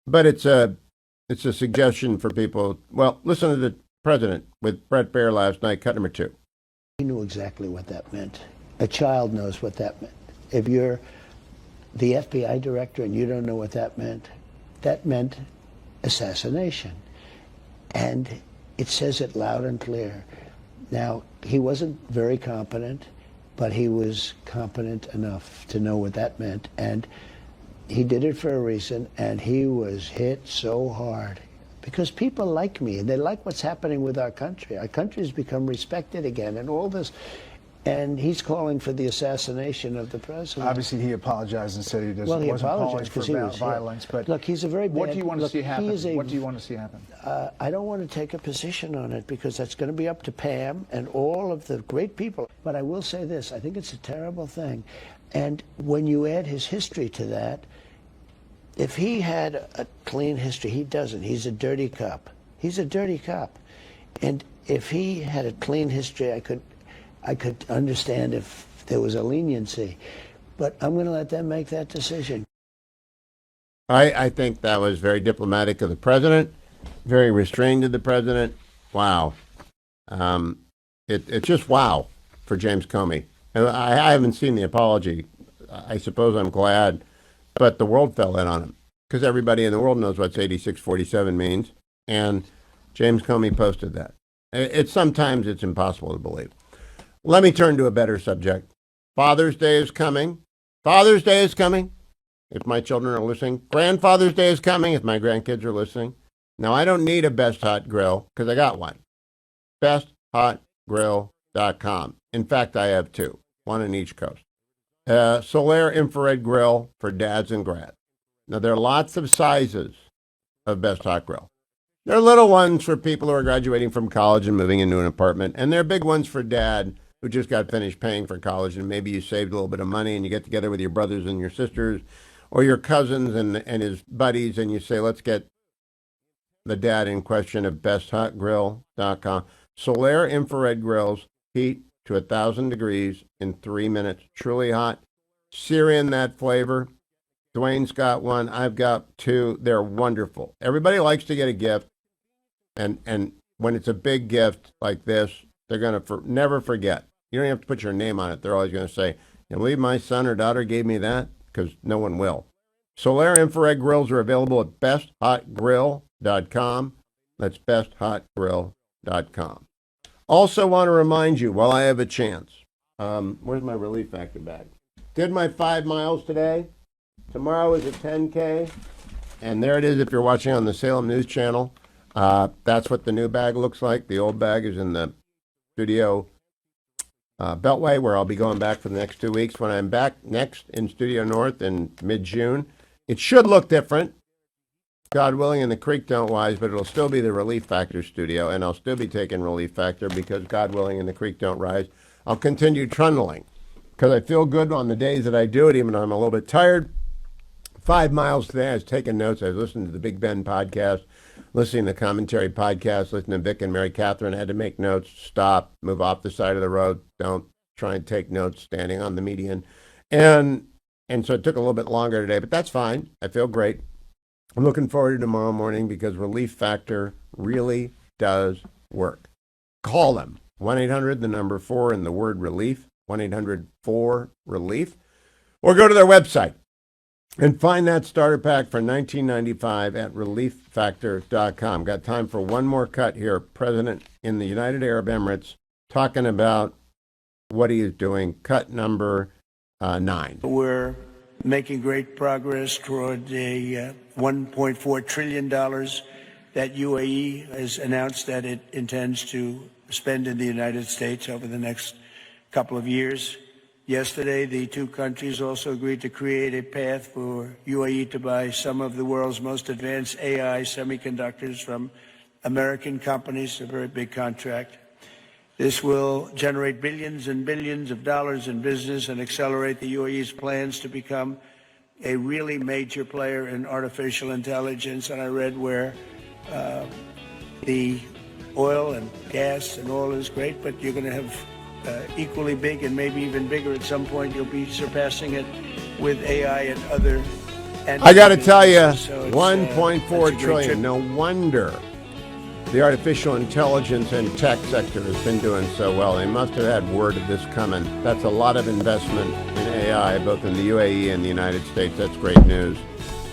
But it's a suggestion for people. Well, listen to the president with Bret Baier last night, cut number 2. He knew exactly what that meant. A child knows what that meant. If you're the FBI director and you don't know what that meant assassination. And it says it loud and clear. Now, he wasn't very competent, but he was competent enough to know what that meant. And he did it for a reason, and he was hit so hard. Because people like me, and they like what's happening with our country. Our country has become respected again, and all this And he's calling for the assassination of the president. Obviously, he apologized and said he doesn't, Well, he wasn't calling apologized for 'cause he was here. violence. But look, he's a very bad. what do you want to look, see happen? he is a- What do you want to see happen? I don't want to take a position on it because that's going to be up to Pam and all of the great people. But I will say this, I think it's a terrible thing. And when you add his history to that, if he had a clean history, he doesn't. He's a dirty cop. He's a dirty cop. And if he had a clean history, I could understand if there was a leniency. But I'm going to let them make that decision. I think that was very diplomatic of the president, very restrained of the president. Wow. It's just wow for James Comey. And I haven't seen the apology. I suppose I'm glad, but the world fell in on him because everybody in the world knows what 8647 means. And James Comey posted that. Sometimes it's impossible to believe. Let me turn to a better subject. Father's Day is coming. Father's Day is coming. If my children are listening, Grandfather's Day is coming if my grandkids are listening. Now, I don't need a Best Hot Grill because I got one. BestHotGrill.com. In fact, I have two, one on each coast. Solaire infrared grill for dads and grads. Now, there are lots of sizes of Best Hot Grill. There are little ones for people who are graduating from college and moving into an apartment, and there are big ones for dad who just got finished paying for college, and maybe you saved a little bit of money and you get together with your brothers and your sisters or your cousins and his buddies, and you say, let's get the dad in question of BestHotGrill.com. Solaire infrared grills heat to 1,000 degrees in 3 minutes. Truly hot. Sear in that flavor. Dwayne's got one. I've got two. They're wonderful. Everybody likes to get a gift, and when it's a big gift like this, they're going to never forget. You don't have to put your name on it. They're always going to say, you believe my son or daughter gave me that? Because no one will. Solaire infrared grills are available at BestHotGrill.com. That's BestHotGrill.com. Also want to remind you, while I have a chance, where's my relief factor bag? Did my 5 miles today. Tomorrow is a 10K. And there it is if you're watching on the Salem News Channel. That's what the new bag looks like. The old bag is in the studio Beltway, where I'll be going back for the next 2 weeks. When I'm back next in Studio North in mid-June, it should look different. God willing, and the creek don't rise, but it'll still be the Relief Factor studio, and I'll still be taking Relief Factor because God willing, and the creek don't rise. I'll continue trundling because I feel good on the days that I do it, even though I'm a little bit tired. 5 miles today. I was taking notes. I was listening to the Big Ben podcast, listening to the commentary podcast, listening to Vic and Mary Catherine. I had to make notes, stop, move off the side of the road. Don't try and take notes standing on the median. And so it took a little bit longer today, but that's fine. I feel great. I'm looking forward to tomorrow morning because Relief Factor really does work. Call them. 1-800, the number 4 and the word relief, 1-800-4-RELIEF, or go to their website and find that starter pack for $19.95 at relieffactor.com. Got time for one more cut here. President in the United Arab Emirates talking about what he is doing. Cut number 9. We're making great progress toward a $1.4 trillion that UAE has announced that it intends to spend in the United States over the next couple of years. Yesterday, the two countries also agreed to create a path for UAE to buy some of the world's most advanced AI semiconductors from American companies, a very big contract. This will generate billions and billions of dollars in business and accelerate the UAE's plans to become a really major player in artificial intelligence. And I read where the oil and gas and oil is great, but you're going to have equally big and maybe even bigger at some point. You'll be surpassing it with AI and other. I got to tell you, 1.4 trillion. No wonder the artificial intelligence and tech sector has been doing so well. They must have had word of this coming. That's a lot of investment in AI, both in the UAE and the United States. That's great news.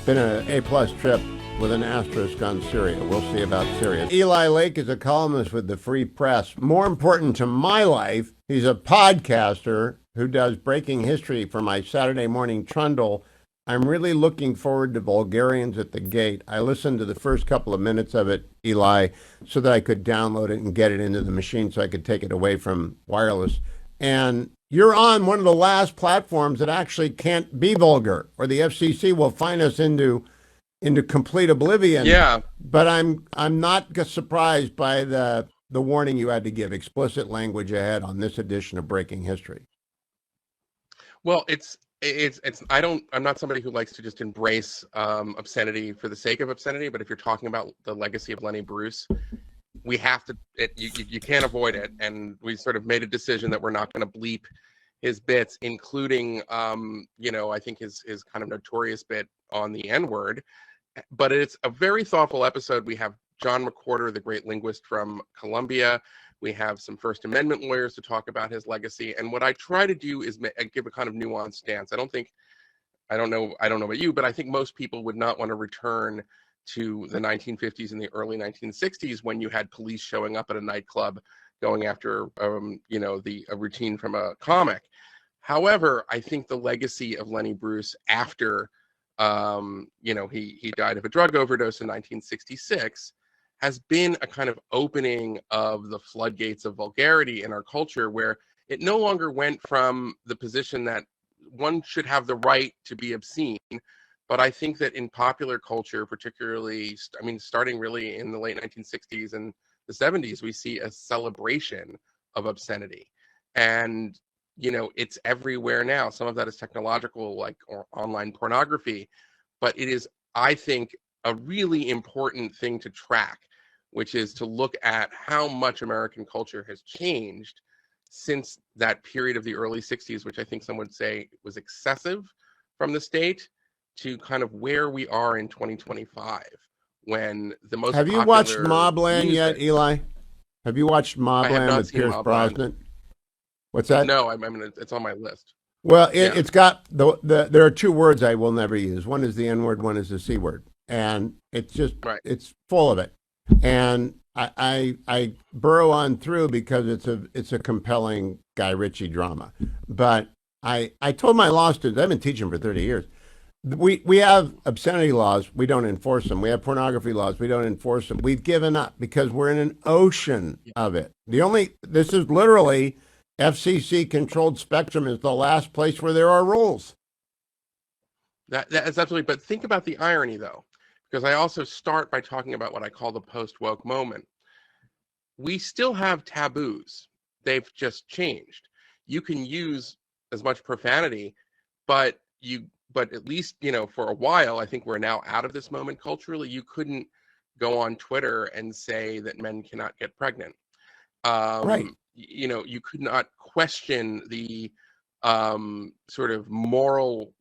Been an A-plus trip with an asterisk on Syria. We'll see about Syria. Eli Lake is a columnist with the Free Press. More important to my life, he's a podcaster who does breaking history for my Saturday morning trundle. I'm really looking forward to Bulgarians at the Gate. I listened to the first couple of minutes of it, Eli, so that I could download it and get it into the machine so I could take it away from wireless. And you're on one of the last platforms that actually can't be vulgar, or the FCC will fine us into complete oblivion. Yeah. But I'm not surprised by the warning you had to give, explicit language ahead on this edition of Breaking History. Well, I'm not somebody who likes to just embrace obscenity for the sake of obscenity, but if you're talking about the legacy of Lenny Bruce, we have to, you can't avoid it. And we sort of made a decision that we're not going to bleep his bits, including, I think his kind of notorious bit on the N-word. But it's a very thoughtful episode. We have John McWhorter, the great linguist from Columbia. We have some First Amendment lawyers to talk about his legacy. And what I try to do is give a kind of nuanced stance. I don't know about you, but I think most people would not want to return to the 1950s and the early 1960s when you had police showing up at a nightclub going after, a routine from a comic. However, I think the legacy of Lenny Bruce after, he died of a drug overdose in 1966, has been a kind of opening of the floodgates of vulgarity in our culture, where it no longer went from the position that one should have the right to be obscene. But I think that in popular culture, particularly, starting really in the late 1960s and the 70s, we see a celebration of obscenity. And, it's everywhere now. Some of that is technological, like or online pornography. But it is, I think, a really important thing to track, which is to look at how much American culture has changed since that period of the early 60s, which I think some would say was excessive from the state, to kind of where we are in 2025, when the most Have you watched Mobland yet, Eli? Have you watched Mobland with Pierce Brosnan? What's that? No, it's on my list. Well, it's got there are two words I will never use. One is the N word, one is the C word, and it's just it's full of it. And I burrow on through because it's a compelling Guy Ritchie drama. But I told my law students, I've been teaching for 30 years. We have obscenity laws, we don't enforce them. We have pornography laws, we don't enforce them. We've given up because we're in an ocean of it. This is literally FCC controlled spectrum is the last place where there are rules. That's absolutely. But think about the irony, though, because I also start by talking about what I call the post-woke moment. We still have taboos. They've just changed. You can use as much profanity, but at least, for a while, I think we're now out of this moment culturally. You couldn't go on Twitter and say that men cannot get pregnant. Right. You could not question the sort of moral,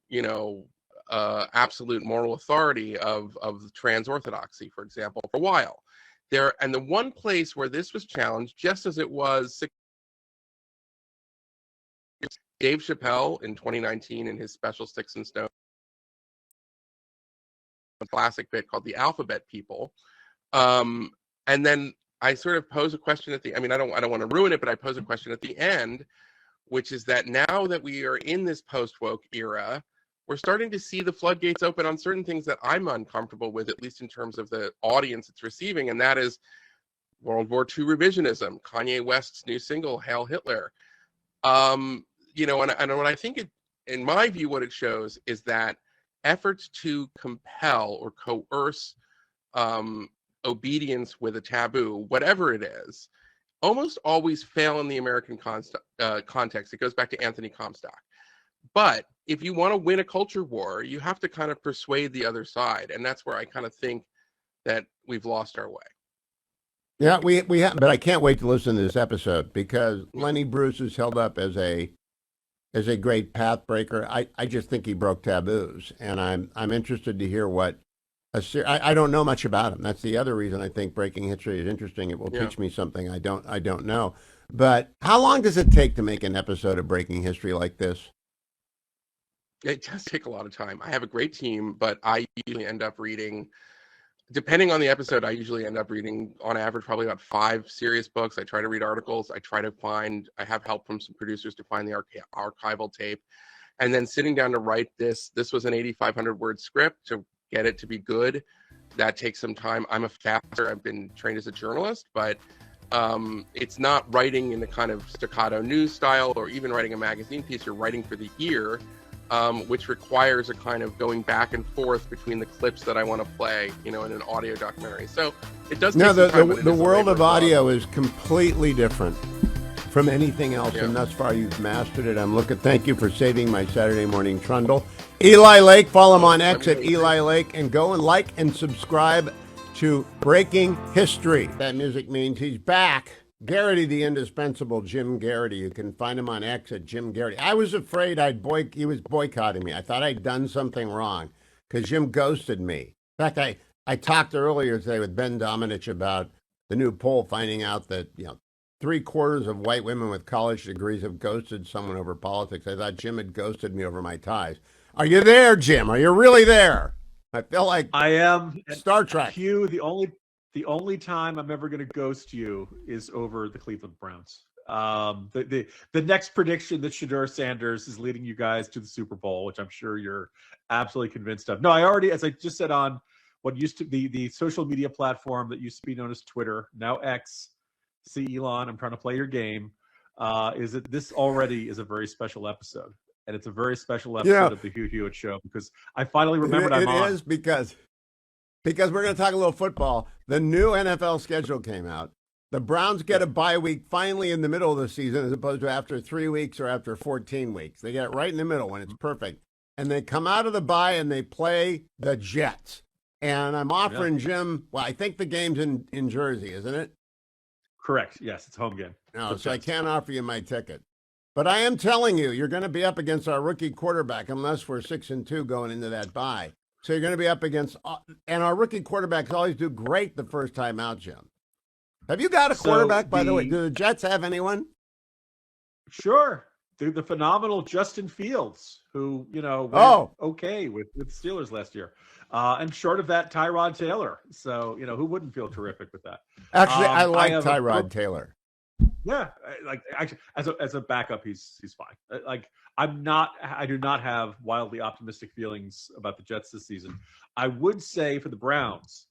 absolute moral authority of trans orthodoxy, for example, for a while. And the one place where this was challenged, just as it was Dave Chappelle in 2019 in his special Sticks and Stones, a classic bit called The Alphabet People. And then I sort of pose a question I don't want to ruin it, but I pose a question at the end, which is that now that we are in this post-woke era, we're starting to see the floodgates open on certain things that I'm uncomfortable with, at least in terms of the audience it's receiving, and that is World War II revisionism, Kanye West's new single, Hail Hitler. And what I think in my view, what it shows is that efforts to compel or coerce obedience with a taboo, whatever it is, almost always fail in the American context. It goes back to Anthony Comstock. But if you want to win a culture war, you have to kind of persuade the other side. And that's where I kind of think that we've lost our way. Yeah, we have, but I can't wait to listen to this episode because Lenny Bruce is held up as a great path breaker. I just think he broke taboos, and I'm interested to hear what I don't know much about him. That's the other reason I think Breaking History is interesting. It will teach me something I don't know. But how long does it take to make an episode of Breaking History like this? It does take a lot of time. I have a great team, but I usually end up reading, depending on the episode, I usually end up reading on average probably about 5 serious books. I try to read articles. I have help from some producers to find the archival tape. And then sitting down to write this was an 8,500 word script. To get it to be good, that takes some time. I'm a faster. I've been trained as a journalist, but It's not writing in the kind of staccato news style or even writing a magazine piece. You're writing for the ear, which requires a kind of going back and forth between the clips that I want to play, in an audio documentary. So it does take some time, but it the is a world labor of audio is completely different from anything else, and thus far you've mastered it. Thank you for saving my Saturday morning trundle. Eli Lake, follow him on X at Eli Lake, and go and like and subscribe to Breaking History. That music means he's back. Garrity, the indispensable Jim Garrity. You can find him on X at Jim Garrity. I was afraid he was boycotting me. I thought I'd done something wrong because Jim ghosted me. In fact, I talked earlier today with Ben Domenech about the new poll finding out that 3/4 of white women with college degrees have ghosted someone over politics. I thought Jim had ghosted me over my ties. Are you there, Jim? Are you really there? I feel like I am. Star Trek. Hugh, the only time I'm ever going to ghost you is over the Cleveland Browns. The next prediction that Shedeur Sanders is leading you guys to the Super Bowl, which I'm sure you're absolutely convinced of. No, I already, as I just said on what used to be the social media platform that used to be known as Twitter, now X. See, Elon, I'm trying to play your game. Is that this already is a very special episode. And it's a very special episode of the Hugh Hewitt Show because I finally remembered I'm on. It is because we're going to talk a little football. The new NFL schedule came out. The Browns get a bye week finally in the middle of the season as opposed to after 3 weeks or after 14 weeks. They get it right in the middle when it's perfect. And they come out of the bye and they play the Jets. And I'm offering Jim, well, I think the game's in Jersey, isn't it? Correct. Yes, it's home game. No, so I can't offer you my ticket. But I am telling you, you're going to be up against our rookie quarterback unless we're 6-2 going into that bye. So you're going to be up against, and our rookie quarterbacks always do great the first time out, Jim. Have you got a quarterback, by the way? Do the Jets have anyone? Sure. The phenomenal Justin Fields, who, went okay with the Steelers last year. And short of that, Tyrod Taylor. So, who wouldn't feel terrific with that? Actually, I like Tyrod Taylor. Yeah, actually, as a backup, he's fine. I do not have wildly optimistic feelings about the Jets this season. I would say for the Browns,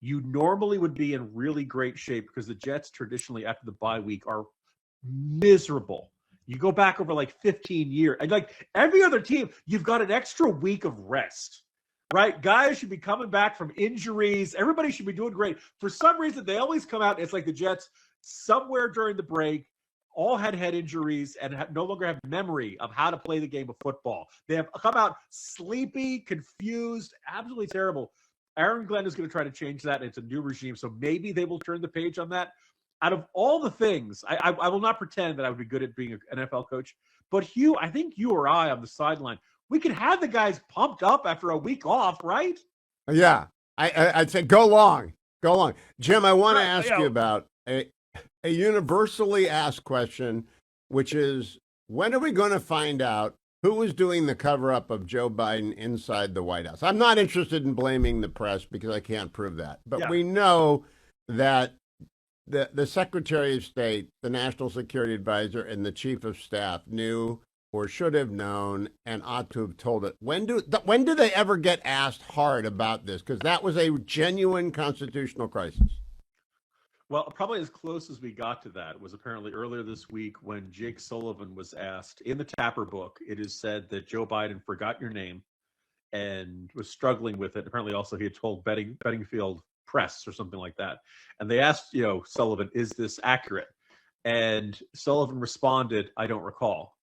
you normally would be in really great shape because the Jets traditionally after the bye week are miserable. You go back over 15 years, and every other team, you've got an extra week of rest. Right? Guys should be coming back from injuries. Everybody should be doing great. For some reason, they always come out. It's like the Jets somewhere during the break all had head injuries and no longer have memory of how to play the game of football. They have come out sleepy, confused, absolutely terrible. Aaron Glenn is going to try to change that. It's a new regime, so maybe they will turn the page on that. Out of all the things, I will not pretend that I would be good at being an NFL coach. But Hugh, I think you or I on the sideline, we could have the guys pumped up after a week off, right? Yeah. I'd say go long. Jim, I want to ask you about a universally asked question, which is, when are we going to find out who was doing the cover-up of Joe Biden inside the White House? I'm not interested in blaming the press because I can't prove that. But we know that the Secretary of State, the National Security Advisor, and the Chief of Staff knew or should have known and ought to have told it. When do they ever get asked hard about this? Because that was a genuine constitutional crisis. Well, probably as close as we got to that was apparently earlier this week when Jake Sullivan was asked. In the Tapper book, it is said that Joe Biden forgot your name and was struggling with it. Apparently also he had told Bedingfield Press or something like that. And they asked, Sullivan, is this accurate? And Sullivan responded, I don't recall.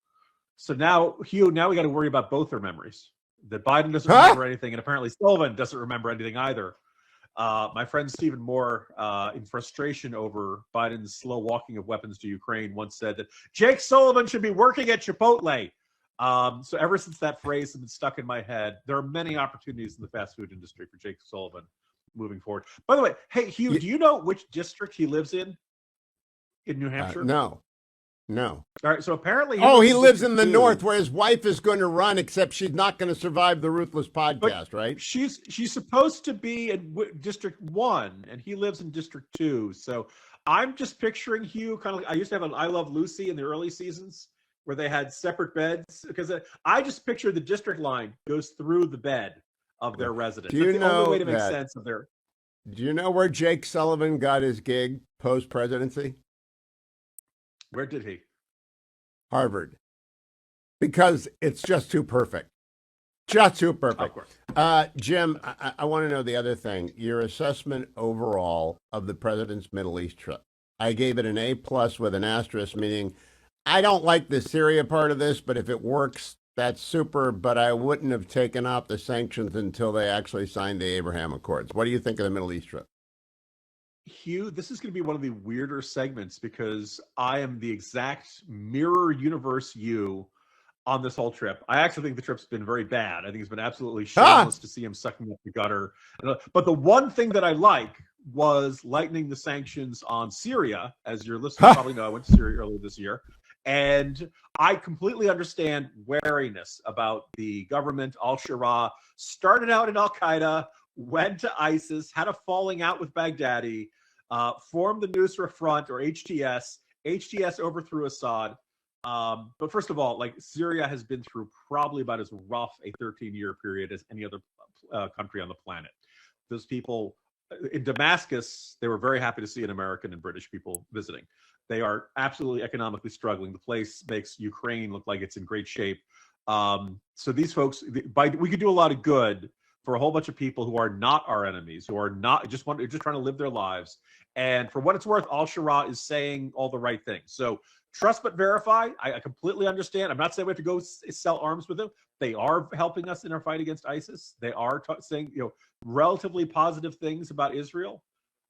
So now, Hugh, we got to worry about both their memories. That Biden doesn't remember anything, and apparently Sullivan doesn't remember anything either. My friend Stephen Moore, in frustration over Biden's slow walking of weapons to Ukraine, once said that Jake Sullivan should be working at Chipotle. So ever since that phrase has been stuck in my head, there are many opportunities in the fast food industry for Jake Sullivan moving forward. By the way, hey, Hugh, do you know which district he lives in New Hampshire? No. All right, so apparently he lives in the north where his wife is going to run, except she's not going to survive the Ruthless podcast, right? She's supposed to be in District 1, and he lives in District 2. So I'm just picturing Hugh kind of like I used to have an I Love Lucy in the early seasons where they had separate beds, because I just picture the district line goes through the bed of their residence. That's the only way to make sense of their... Do you know where Jake Sullivan got his gig post-presidency? Where did he? Harvard. Because it's just too perfect. Just too perfect. Of course. Jim, I want to know the other thing. Your assessment overall of the president's Middle East trip. I gave it an A+ with an asterisk, meaning I don't like the Syria part of this, but if it works, that's super. But I wouldn't have taken off the sanctions until they actually signed the Abraham Accords. What do you think of the Middle East trip? Hugh, this is going to be one of the weirder segments because I am the exact mirror universe you on this whole trip. I actually think the trip's been very bad. I think it's been absolutely shameless to see him sucking up the gutter. But the one thing that I like was lightening the sanctions on Syria. As your listeners probably know, I went to Syria earlier this year. And I completely understand wariness about the government. Al-Sharaa started out in Al-Qaeda, went to ISIS, had a falling out with Baghdadi, formed the Nusra Front, or HTS. HTS overthrew Assad. But first of all, like, Syria has been through probably about as rough a 13-year period as any other country on the planet. Those people in Damascus, they were very happy to see an American and British people visiting. They are absolutely economically struggling. The place makes Ukraine look like it's in great shape. So these folks, we could do a lot of good for a whole bunch of people who are not our enemies, who are not just trying to live their lives. And for what it's worth, Al-Sharaa is saying all the right things. So trust but verify. I completely understand. I'm not saying we have to go sell arms with them. They are helping us in our fight against ISIS. They are saying, relatively positive things about Israel.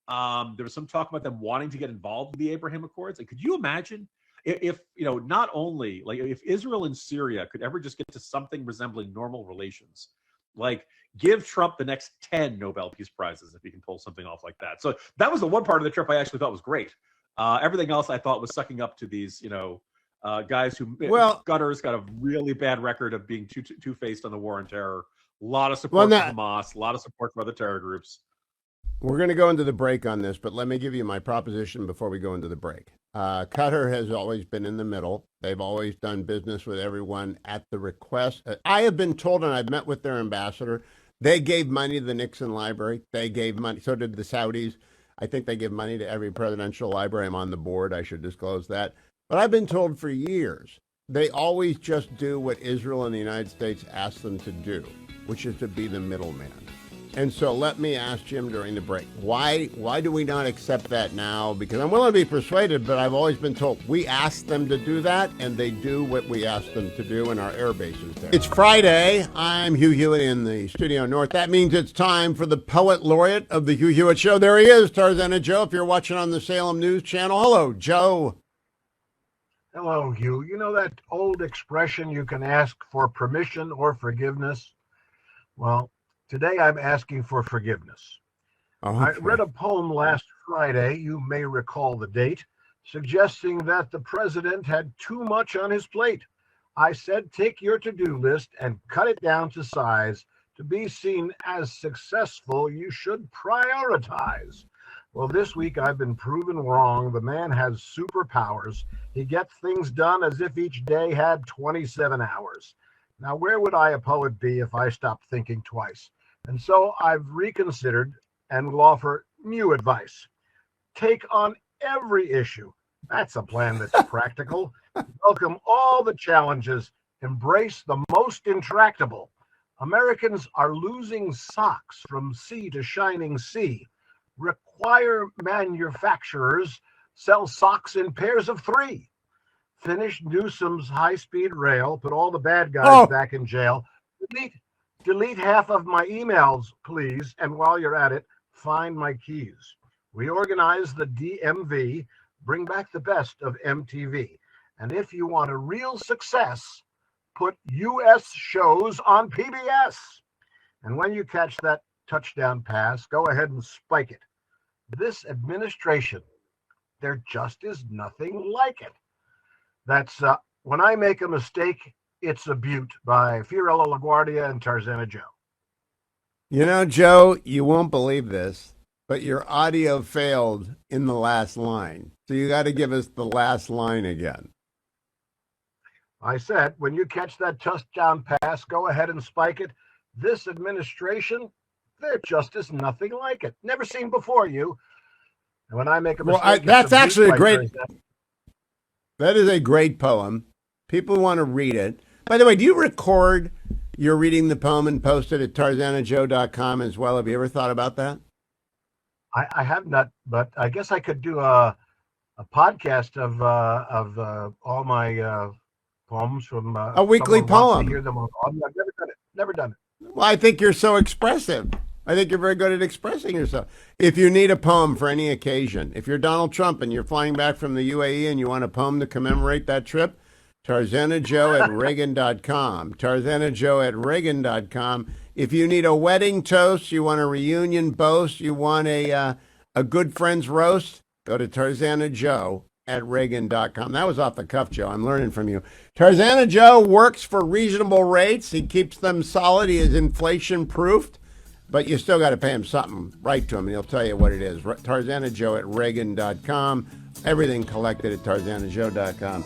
There was some talk about them wanting to get involved with the Abraham Accords. And could you imagine if not only like if Israel and Syria could ever just get to something resembling normal relations, like give Trump the next 10 Nobel Peace Prizes if he can pull something off like that. So that was the one part of the trip I actually thought was great. Everything else I thought was sucking up to these, guys who, Qatar's got a really bad record of being two-faced on the war on terror. A lot of support for Hamas, a lot of support for other terror groups. We're going to go into the break on this, but let me give you my proposition before we go into the break. Qatar has always been in the middle. They've always done business with everyone at the request. I have been told, and I've met with their ambassador, they gave money to the Nixon Library. They gave money. So did the Saudis. I think they give money to every presidential library. I'm on the board. I should disclose that. But I've been told for years, they always just do what Israel and the United States ask them to do, which is to be the middleman. And so let me ask Jim during the break, why do we not accept that now? Because I'm willing to be persuaded, but I've always been told we ask them to do that, and they do what we ask them to do in our air bases there. It's Friday. I'm Hugh Hewitt in the Studio North. That means it's time for the Poet Laureate of the Hugh Hewitt Show. There he is, Tarzana Joe, if you're watching on the Salem News Channel. Hello, Joe. Hello, Hugh. You know that old expression, you can ask for permission or forgiveness? Well, today I'm asking for forgiveness. Okay. I read a poem last Friday, you may recall the date, suggesting that the president had too much on his plate. I said, take your to-do list and cut it down to size. To be seen as successful, you should prioritize. Well, this week I've been proven wrong. The man has superpowers. He gets things done as if each day had 27 hours. Now, where would I, a poet, be if I stopped thinking twice? And so I've reconsidered and will offer new advice. Take on every issue. That's a plan that's practical. Welcome all the challenges. Embrace the most intractable. Americans are losing socks from sea to shining sea. Require manufacturers sell socks in pairs of 3. Finish Newsom's high-speed rail. Put all the bad guys back in jail. Delete half of my emails, please. And while you're at it, find my keys. Reorganize the DMV. Bring back the best of MTV. And if you want a real success, put U.S. shows on PBS. And when you catch that touchdown pass, go ahead and spike it. This administration, there just is nothing like it. That's When I Make a Mistake, It's a Beaut by Fiorello LaGuardia and Tarzana Joe. You know, Joe, you won't believe this, but your audio failed in the last line. So you got to give us the last line again. I said, when you catch that touchdown pass, go ahead and spike it. This administration, there just is nothing like it. Never seen before, you. And when I make a Well, mistake, that's it's abused actually a by great. Tarzana. That is a great poem. People want to read it. By the way, do you record your reading the poem and post it at tarzanajoe.com as well? Have you ever thought about that? I have not, but I guess I could do a podcast of all my poems from A weekly someone wants poem. to hear them on audio. I've never done it. Never done it. Well, I think you're so expressive. I think you're very good at expressing yourself. If you need a poem for any occasion, if you're Donald Trump and you're flying back from the UAE and you want a poem to commemorate that trip, tarzanajoe@reagan.com. tarzanajoe@reagan.com. If you need a wedding toast, you want a reunion boast, you want a good friend's roast, go to tarzanajoe@reagan.com. That was off the cuff, Joe. I'm learning from you. Tarzana Joe works for reasonable rates. He keeps them solid. He is inflation proofed, but you still got to pay him something. Write to him, and he'll tell you what it is. tarzanajoe@reagan.com. Everything collected at tarzanajoe.com.